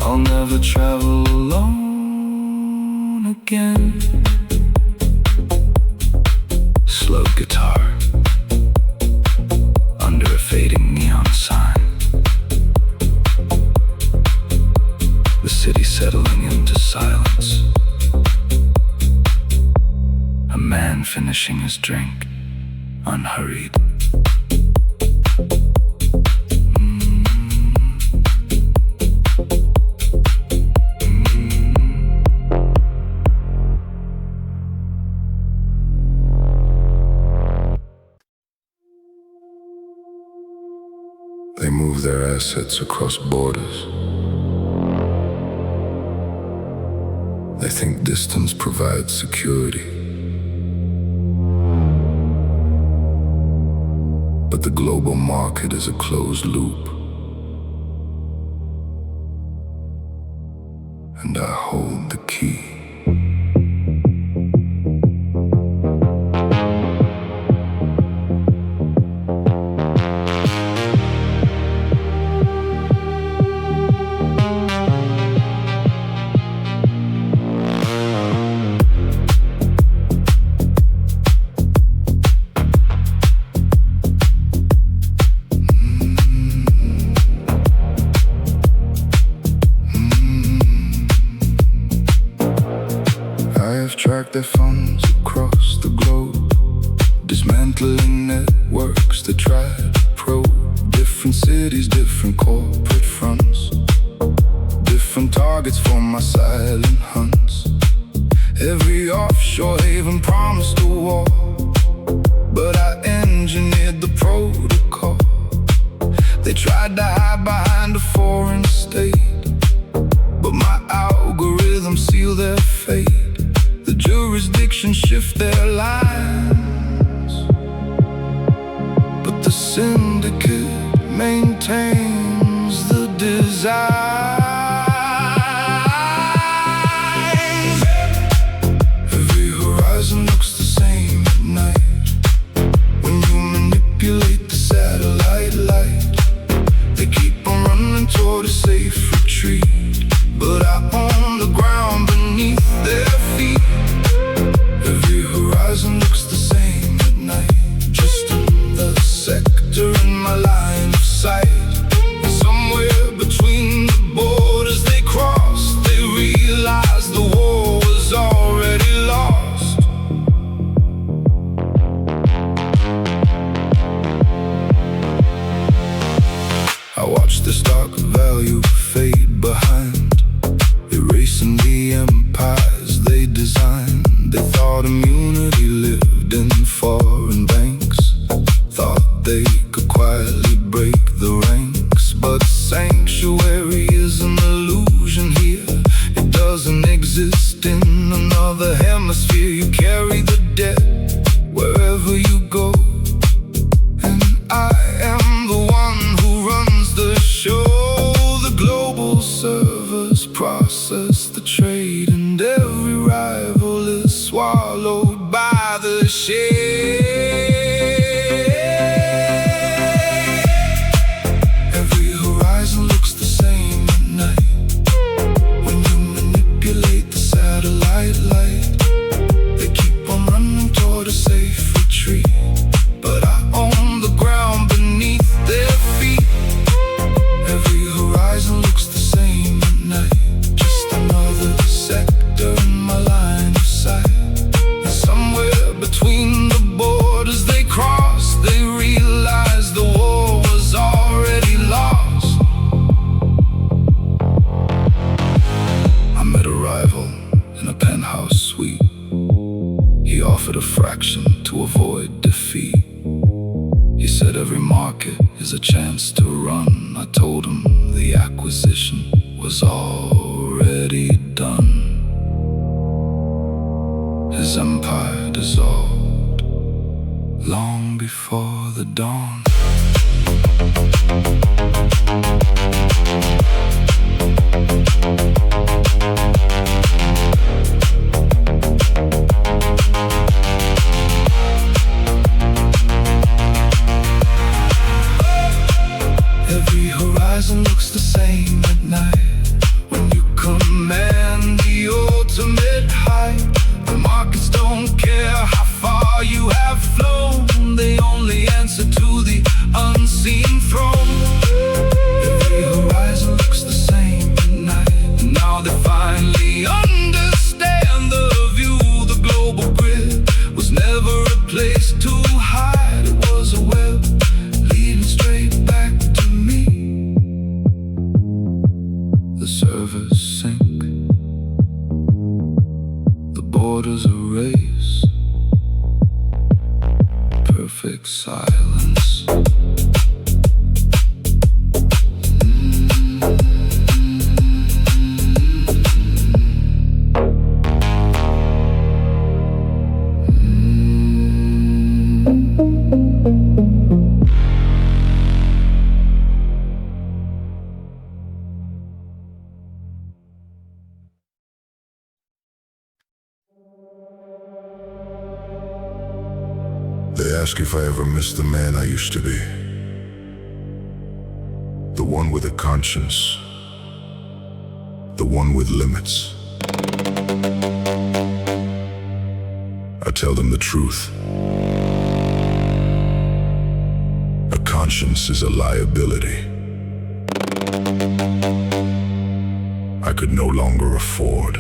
I'll never travel alone again. Slow guitar under a fading neon sign. The city settling into silence. A man finishing his drink, unhurried. They move their assets across borders. They think distance provides security. But the global market is a closed loop. And I hold the key. Track their funds across the globe, dismantling networks that try to probe different cities, different corporate fronts, different targets for my silent hunts. Every offshore haven promised a war, but I engineered the protocol. They tried to hide behind a foreign state, but my algorithms seal their fate. The jurisdiction shift their lines, but the syndicate maintains the design. Every horizon looks the same at night. When you manipulate the satellite light, they keep on running toward a safe retreat, but I own the ground beneath their feet. Every horizon looks the same at night, just another sector in my line of sight. Somewhere between the borders they crossed, they realized the war was already lost. I watched the stock value fade behind, erasing the empires they designed. They thought immunity lived in foreign banks, thought they could quietly break the ranks. But sanctuary is an illusion here. It doesn't exist in another hemisphere. You carry the debt wherever you go, and I am the one who runs the show. The global servers process the trade, and every rival is swallowed by the shade. Every horizon looks the same at night. When you manipulate the satellite light, they keep on running toward a safe retreat, but I own the ground beneath their feet. Every horizon looks the same at night, just another sector in my line of sight. And somewhere between the borders they crossed, they realized the war was already lost. I met a rival in a penthouse suite. He offered a fraction to avoid defeat. He said every market is a chance to run. I told him the acquisition was already the dawn. Every horizon looks the same at night when you command the ultimate height. The markets don't care how far you have flown, they only answer to the unseen throne. Every horizon looks the same at night. Now they finally understand the view. The global grid was never a place to hide. It was a web leading straight back to me. The servers sink, the borders erase, perfect silence. They ask if I ever miss the man I used to be, the one with a conscience, the one with limits. I tell them the truth. A conscience is a liability I could no longer afford.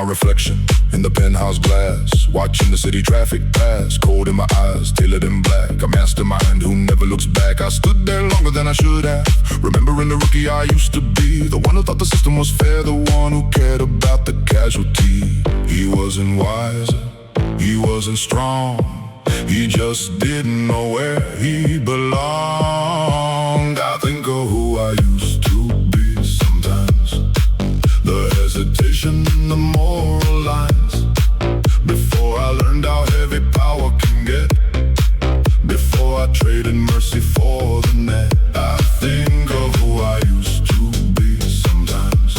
Reflection in the penthouse glass, watching the city traffic pass, cold in my eyes, tailored in black, a mastermind who never looks back. I stood there longer than I should have, remembering the rookie I used to be, the one who thought the system was fair, the one who cared about the casualty. He wasn't wiser, he wasn't strong, he just didn't know where he belonged. I think of who I used to be sometimes, the hesitation in the moral lines, before I learned how heavy power can get, before I traded mercy for the net. I think of who I used to be sometimes,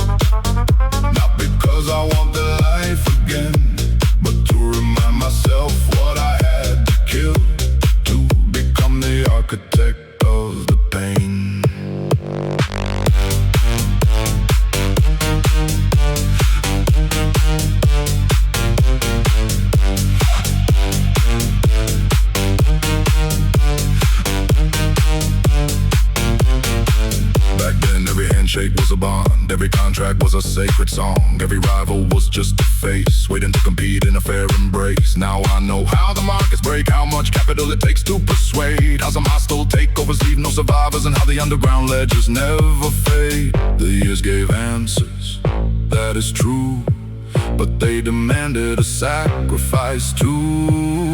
not because I want the life again, but to remind myself what I had to kill, to become the architect of the pain. Handshake was a bond, every contract was a sacred song, every rival was just a face, waiting to compete in a fair embrace. Now I know how the markets break, how much capital it takes to persuade, how some hostile takeovers leave no survivors, and how the underground ledgers never fade. The years gave answers, that is true, but they demanded a sacrifice too.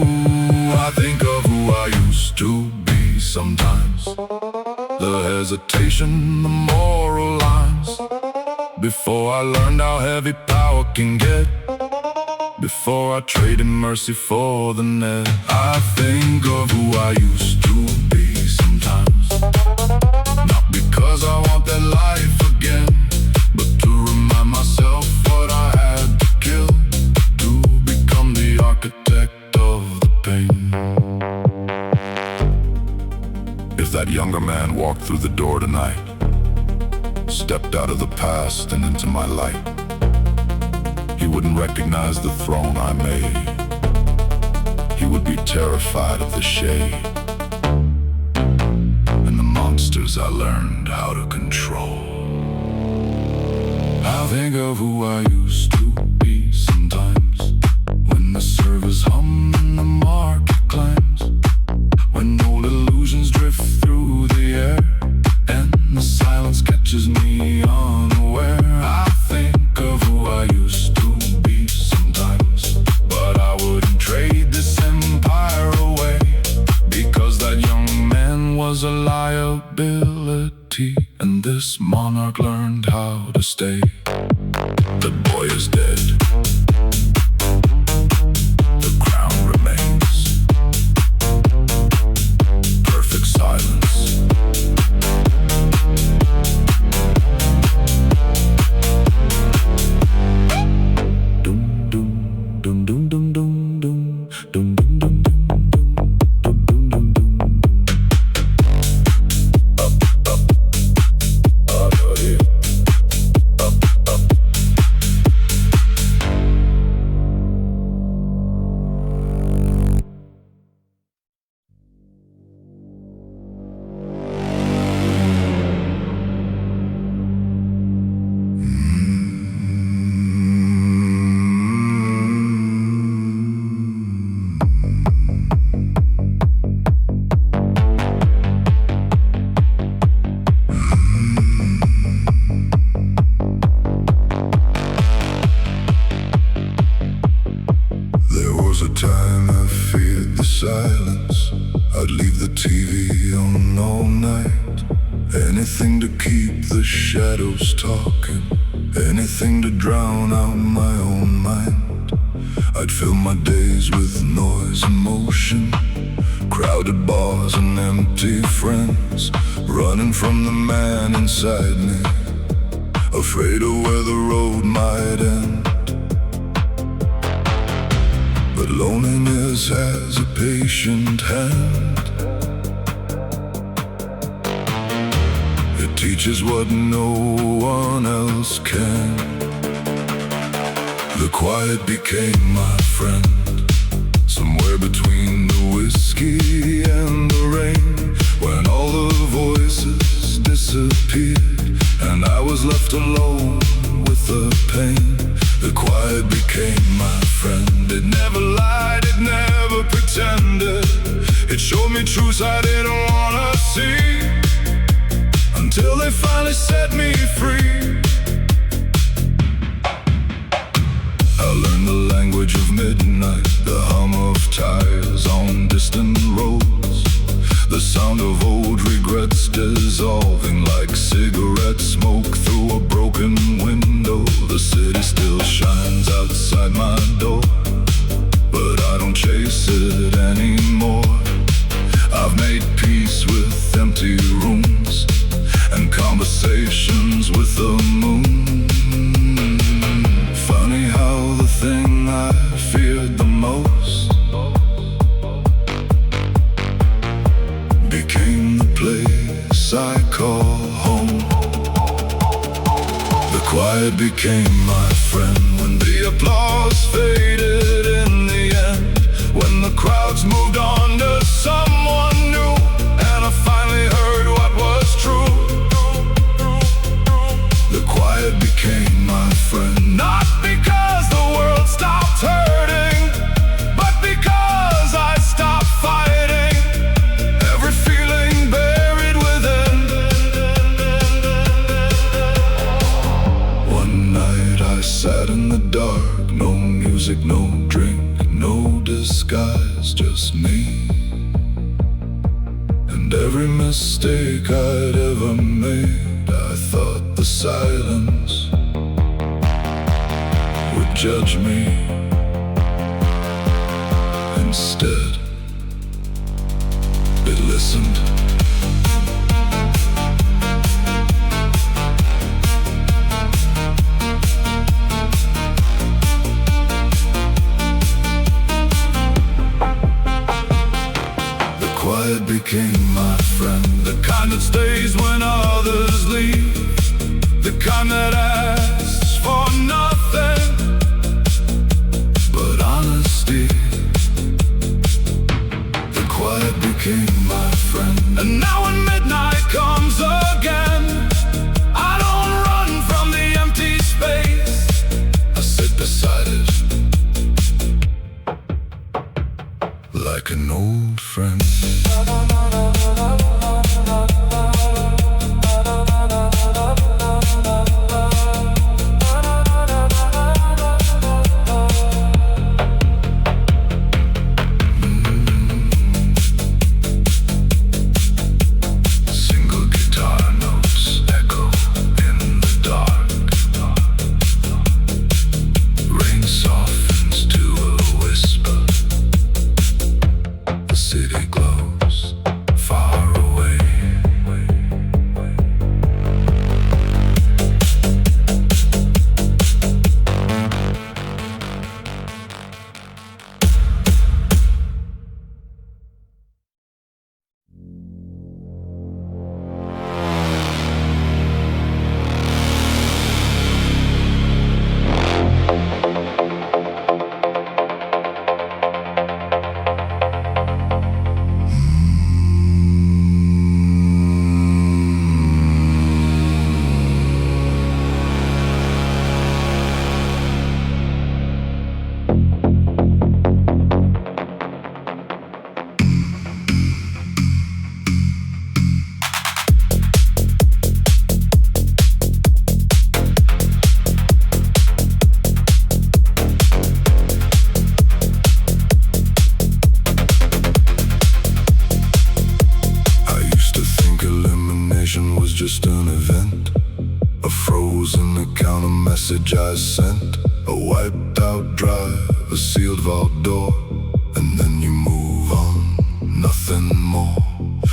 I think of who I used to be sometimes, the hesitation, the moral lines, before I learned how heavy power can get, before I traded mercy for the net. I think of who I used to be sometimes, not because I want that life again, but to remind myself what I had to kill, to become the architect of the pain. If that younger man walked through the door tonight, stepped out of the past and into my light, he wouldn't recognize the throne I made. He would be terrified of the shade and the monsters I learned how to control. I think of who I used to be sometimes. nervous hum in the market claims, when old illusions drift through the air and the silence catches me unaware. I think of who I used to be sometimes, but I wouldn't trade this empire away, because that young man was a liability, and this monarch learned how to stay. The boy is dead. The crown remains. Perfect silence. Dum dum dum dum dum dum dum dum dum dum. Silence. I'd leave the TV on all night. Anything to keep the shadows talking, anything to drown out my own mind. I'd fill my days with noise and motion, crowded bars and empty friends, running from the man inside me, afraid of where the road might end. But loneliness has a patient hand. It teaches what no one else can. The quiet became my friend, somewhere between the whiskey and the rain, when all the voices disappeared and I was left alone with the pain. The quiet became my friend. It never lied, it never pretended. It showed me truths I didn't wanna see, until they finally set me free. I learned the language of midnight, the hum of tires on distant roads, the sound of old regrets dissolving like cigarette smoke through a broken window. The city still shines outside my door, but I don't chase it anymore. I've made peace with empty rooms and conversations with the moon. Funny how the thing I feared the most became the place I call home. The quiet became my friend when the applause faded in the end, when the crowds moved on to someone new, and I finally heard what was true. The quiet became my friend, not because the world stopped hurting, but because I stopped fighting every feeling buried within. One night I sat in the dark, no music, no drink, no disguise, just me. And every mistake I'd ever made, I thought the silence would judge me. Instead, it listened. The quiet became my friend, the kind that stays when others leave, the kind that asks for nothing but honesty. The quiet became my friend, and now when midnight comes again, I don't run from the empty space. I sit beside it think elimination was just an event. A frozen account, a message I sent, a wiped out drive, a sealed vault door, and then you move on, nothing more.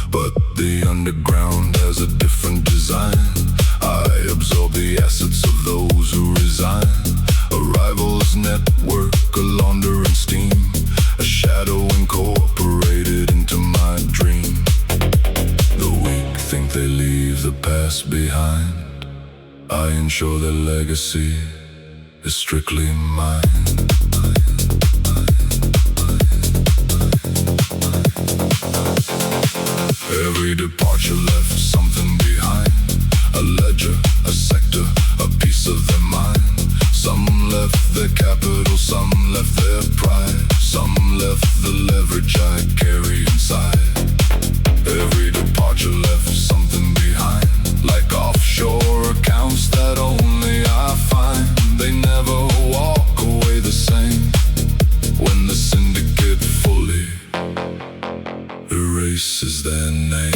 But the underground has a different design. I absorb the assets of those who resign. A rival's network, a laundering steam, a shadow incorporated into my dream. The weak think they leave the past behind. I ensure their legacy is strictly mine. Every departure left something behind. A ledger, a sector, a piece of their mind. Some left their capital, some left their pride. Some left the leverage I carry inside. Every departure left something behind. Like offshore accounts that only I find. They never walk away the same. When the syndicate fully erases their name.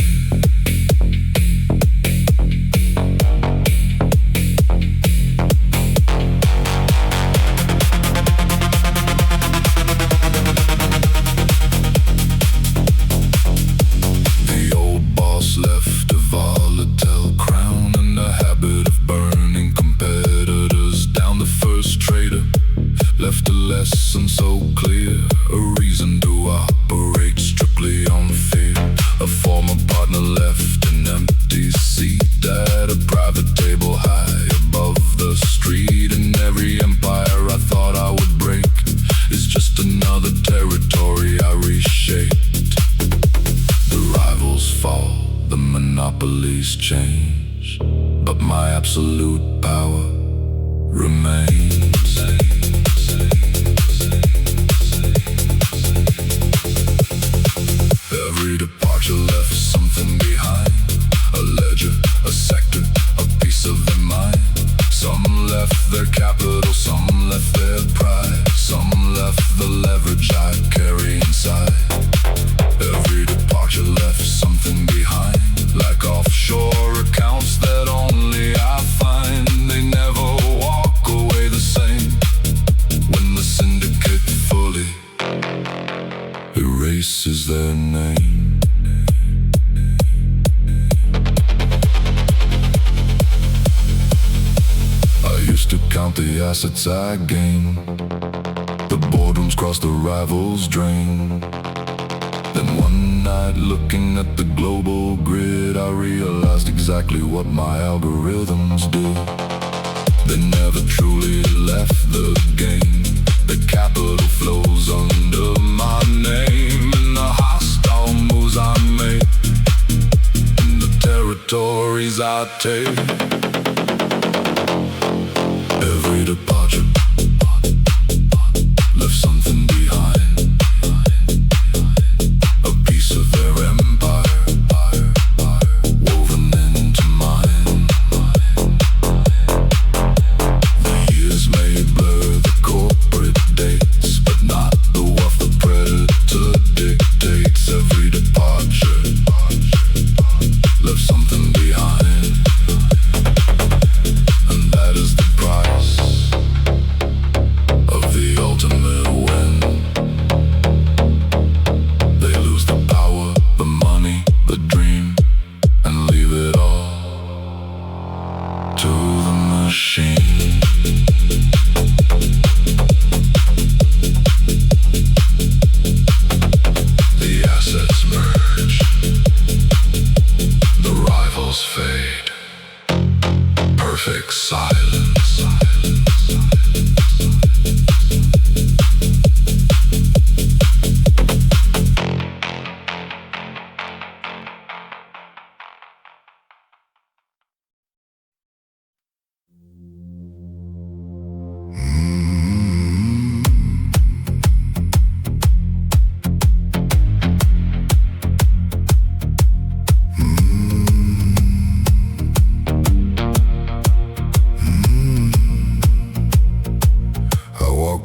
The old boss left a volatile crown and a habit of burning competitors down. The first trader left a lesson so clear, a reason to operate strictly on fear. A former partner left an empty seat at a private table high above the street. And every empire I thought I would break is just another territory I reshaped. The rivals fall, the monopolies change, but my absolute power remains. Every departure left something behind. A ledger, a sector, a piece of their mind. Some left their capital, some left their pride. Some left the leverage I carry inside. Every departure left something behind. Like offshore accounts that only I find. They never walk away the same. When the syndicate fully erases their name. I used to count the assets I gained. The boardrooms crossed the rivals' drain. Then one night, looking at the global grid, I realized exactly what my algorithms do. They never truly left the game. The capital flows under my name. And the hostile moves I make, and the territories I take. Every departure left something behind. A piece of their empire woven into mine. The years may blur the corporate dates, but not the wealth the predator dictates. Every departure left something behind, and that is the price of the ultimate win. They lose the power, the money, the dream, and leave it all to the machine. The assets merge, the rivals fade. Perfect silence.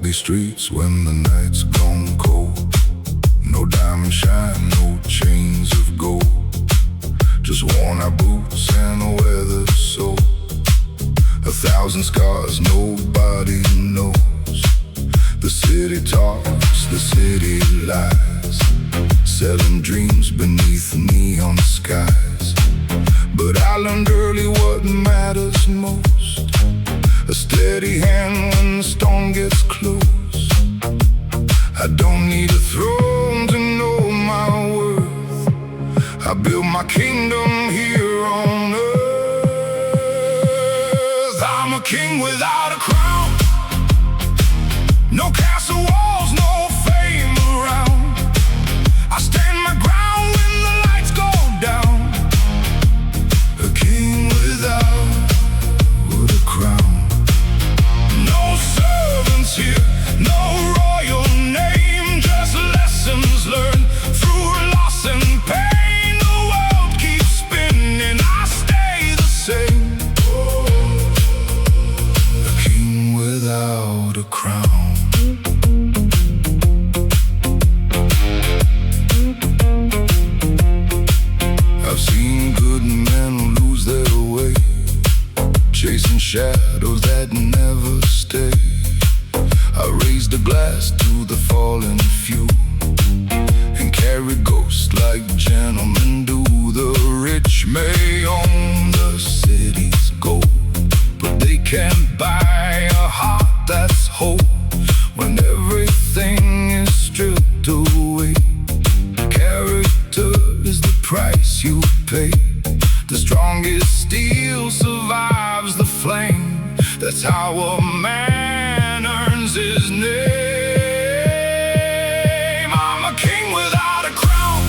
These streets when the night's gone cold. No diamond shine, no chains of gold. Just worn out boots and a weather sole. 1,000 scars nobody knows. The city talks, the city lies, selling dreams beneath neon skies. But I learned early what matters most: a steady hand when the storm gets close. I don't need a throne to know my worth. I built my kingdom here on earth. I'm a king without a crown. No castle walls, no fame around. I stand my ground when the lights go down. A king without a crown. No servants here, no royal name, just lessons learned through loss and pain. The world keeps spinning, I stay the same. A king without a crown. I've seen good men lose their way, chasing shadows that never stay. I raised a glass to the fallen few and carry ghosts like gentlemen do. The rich may own the city's gold, but they can't buy a heart that's whole. When everything is stripped away, character is the price you pay. The strongest steel survives the flame. That's how a man earns his name. I'm a king without a crown.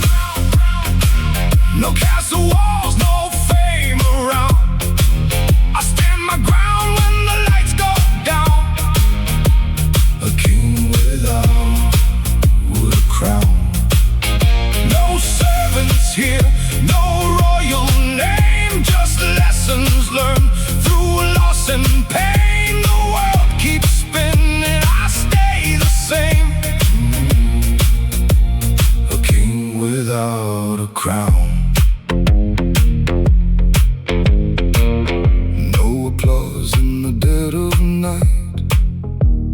No castle walls, no fame around. I stand my ground when the lights go down. A king without a crown. No servants here, no royal name, just lessons learned through loss and pain. The world keeps spinning, I stay the same. A king without a crown. No applause in the dead of night.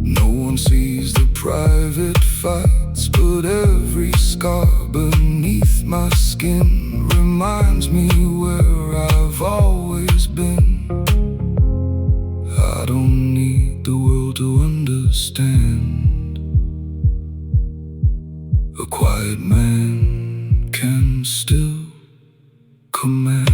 No one sees the private fights, but every scar beneath my skin reminds me where I've always been. I don't need the world to understand. A quiet man can still command.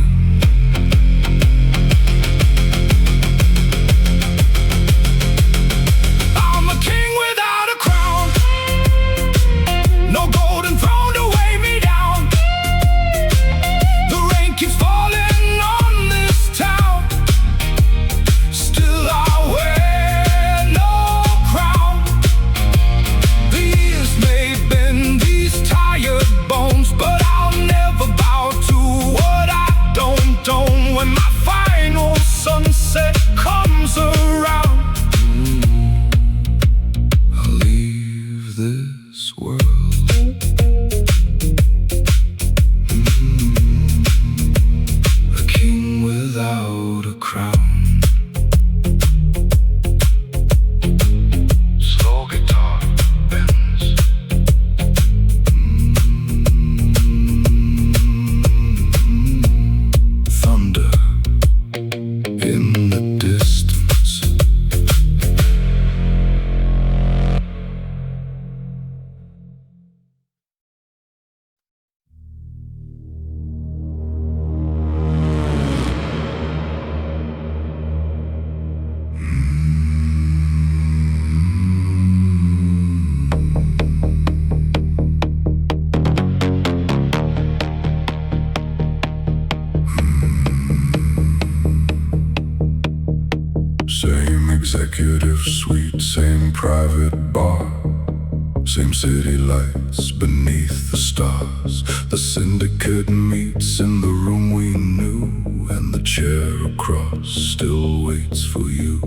I'm a king without a crown. No golden throne to weigh me down. The rain keeps falling on this town. Still I wear no crown. The years may bend these tired bones, but I'll never bow to what I don't own. When my final sunset comes around, I'll leave this world. A king without a crown. Slow guitar bends. Thunder in the distance. Same executive suite, same private bar, same city lights beneath the stars. The syndicate meets in the room we knew, and the chair across still waits for you.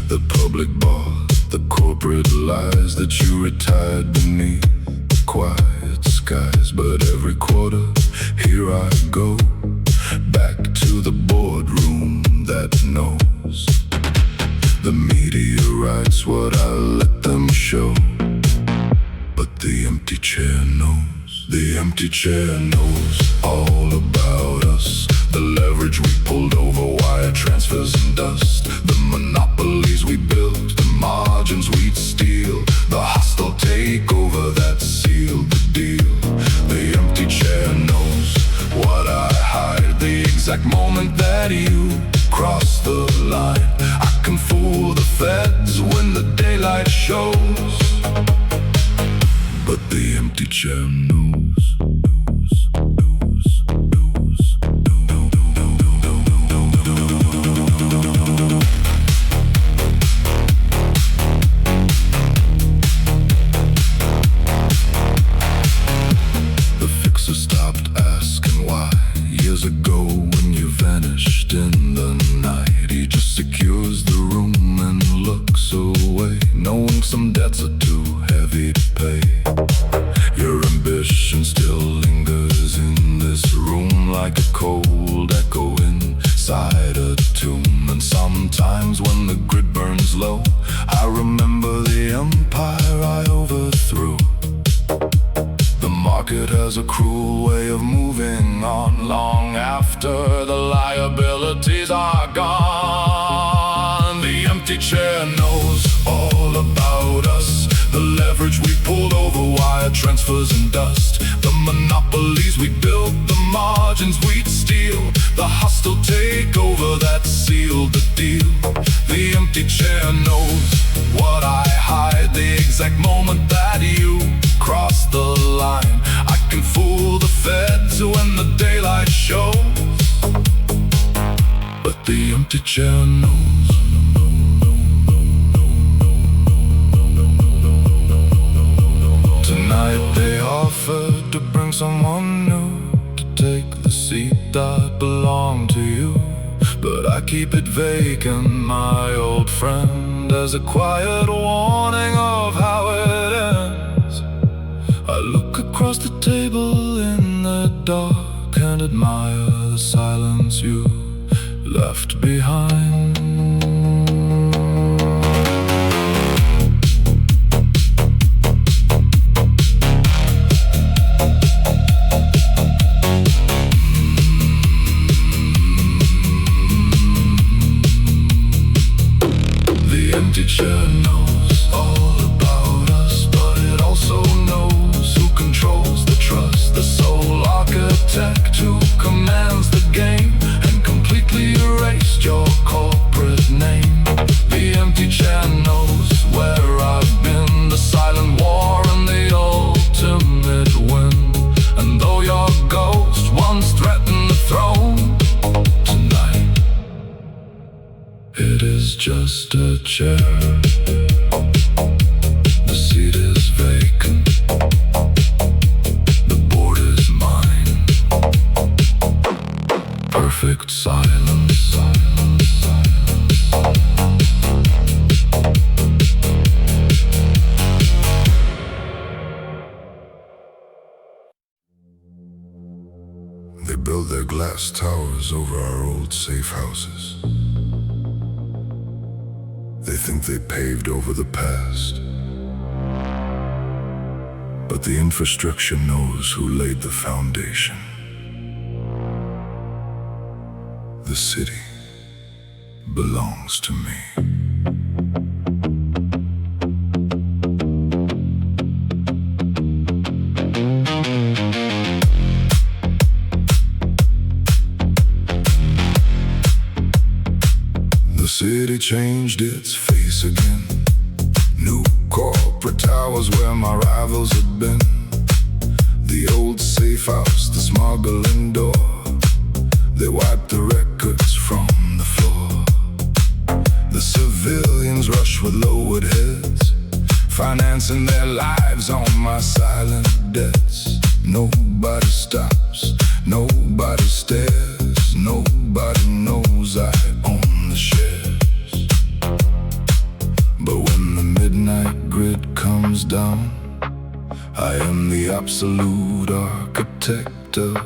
The public boss, the corporate lies that you retired beneath the quiet skies. But every quarter Here I go, back to the boardroom that knows the meteorites what I let them show. But the empty chair knows, the empty chair knows all about us. The leverage we pulled over, wire transfers and dust. The monopolies we built, the margins we'd steal. The hostile takeover that sealed the deal. The empty chair knows what I hide. The exact moment that you cross the line. I can fool the feds when the daylight shows. But the empty chair knows. The fixer stopped asking why. Years ago when you vanished in the night, he just secures the room and looks away, knowing some debts are too heavy to pay. Your ambition still lingers in this room like a cold echo inside a tomb. And sometimes when the grid burns low, I remember the empire I overthrew. The market has a cruel way of moving on long after the liabilities are gone. The empty chair knows all about us. The leverage we pulled over, wire transfers and dust. The monopolies we built, the margins we'd steal. The hostile takeover that sealed the deal. The empty chair knows what I hide. The exact moment that you cross the line. I can fool the feds when the daylight shows. But the empty chair knows. Tonight they offered to bring someone new to take the seat that belonged to you. But I keep it vacant, my old friend, as a quiet warning of how it ends. I look across the table in the dark and admire the silence you left behind. The empty chair knows all about us, but it also knows who controls the trust. The sole architect who commands the game and completely erased your corporate name. The empty chair knows where I've been, the silent war and the ultimate win. And though your ghost once threatened the throne, tonight it is just a chair. The seat is vacant. The board is mine. Perfect silence. They build their glass towers over our old safe houses. They think they paved over the past, but the infrastructure knows who laid the foundation. The city belongs to me. The city changed its face again. New corporate towers where my rivals had been. The old safe house, the smuggling door. They wiped the records from the floor. The civilians rush with lowered heads, financing their lives on my silent debts. Nobody stops, nobody stares, nobody knows I own the shares. But when the midnight grid comes down, I am the absolute architect of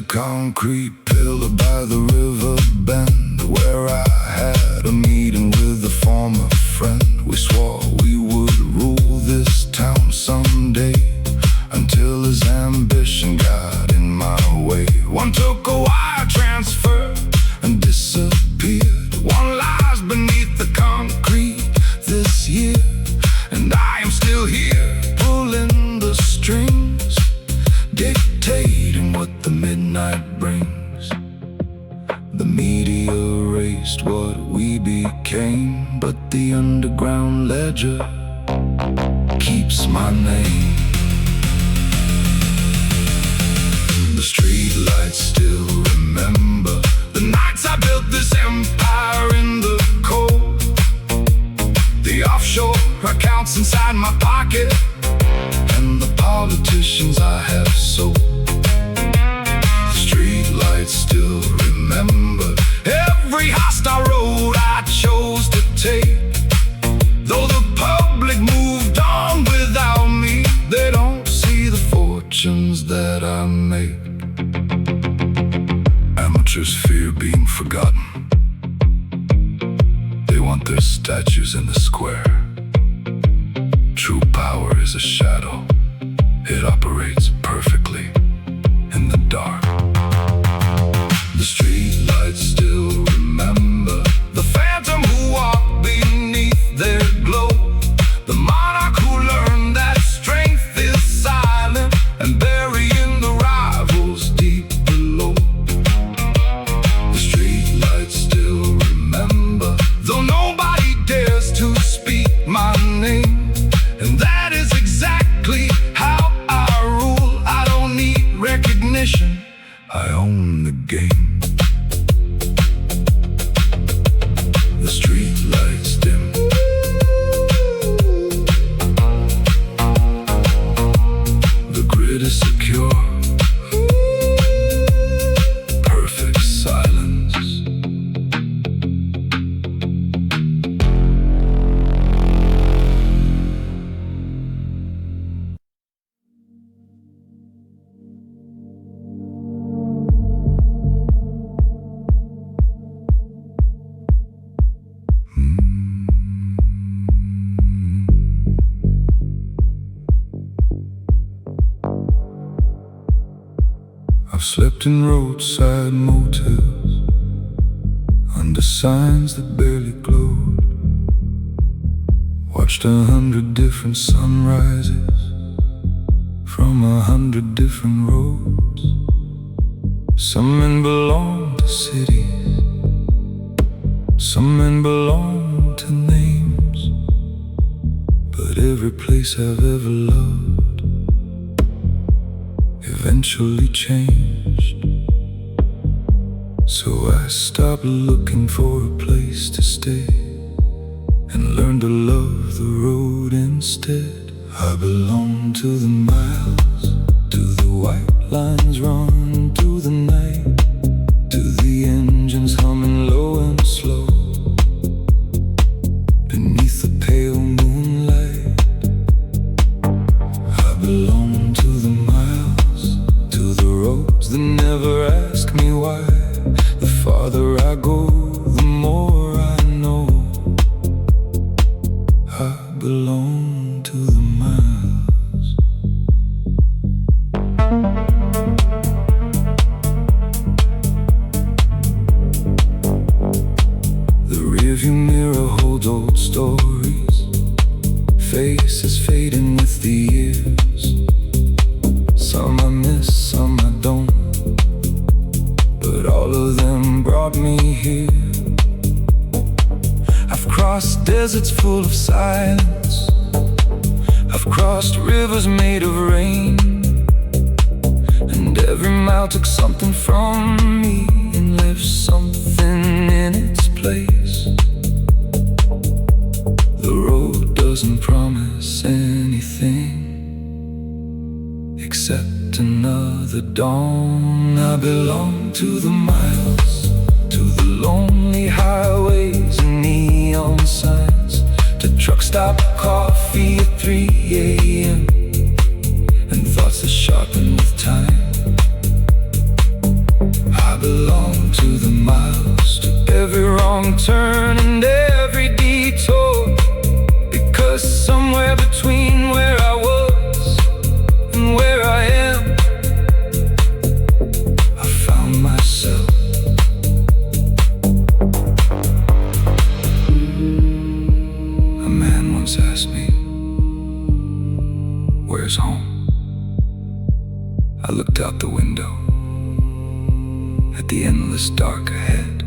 concrete pillar by the river bend, where I had a meeting with a former friend. We swore we would rule this town someday, until his ambition got in my way. One took a wire transfer and disappeared. One lies beneath the concrete this year, and I am still here, pulling the strings, dictating what the midnight brings. The media erased what we became, but the underground ledger keeps my name. The street lights still remember the nights I built this empire in the cold. The offshore accounts inside my pocket, and the politicians I have sold. The street lights still remember every hostile road I chose to take. Though the public moved on without me, they don't see the fortunes that I make. Amateurs fear being forgotten. They want their statues in the square. True power is a shadow. It operates perfectly in the dark. The street lights still remember the phantom who walked beneath their glow. The monarch who learned that strength is silent and burying the rivals deep below. The street lights still remember, though nobody dares to speak my name. And that is exactly how I rule. I don't need recognition, I own the game. The street lights dim. The grid is secure. Perfect silence. I've slept in roadside motels, under signs that barely glowed. Watched 100 different sunrises from 100 different roads. Some men belong to cities, some men belong to names, but every place I've ever loved eventually changed. So I stopped looking for a place to stay and learned to love the road instead. I belong to the miles, to the white lines run through the night, to the engines humming low and slow beneath the pale moonlight. I belong to the miles, to the roads that never ask me why. The farther I go, the more I know. I belong to the miles. The rearview mirror holds old stories, faces fading with the years. Some I miss, some I don't, but all of them brought me here. I've crossed deserts full of silence, I've crossed rivers made of rain, and every mile took something from me and left something in its place. The road doesn't promise anything except another dawn. I belong to the miles, to the lonely highways and neon signs, to truck stop coffee at 3 a.m. and thoughts that sharpen with time. Where's home? I looked out the window at the endless dark ahead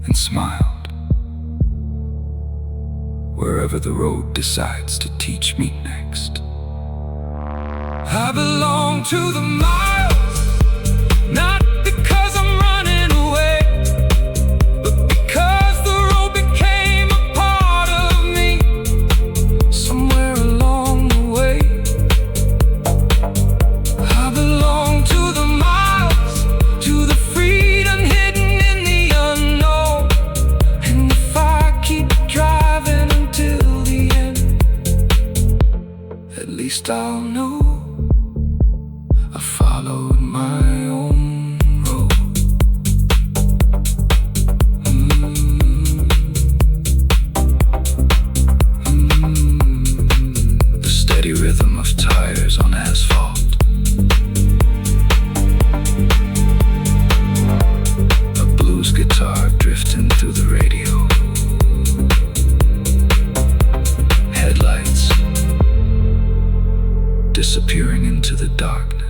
and smiled. Wherever the road decides to teach me next. I belong to the miles, not because I'm running away, but because the road became a part of me somewhere along the way. I belong to the miles, to the freedom hidden in the unknown. And if I keep driving until the end, at least I'll know I followed my own road. The steady rhythm of tires on asphalt, a blues guitar drifting through the radio, headlights disappearing into the darkness.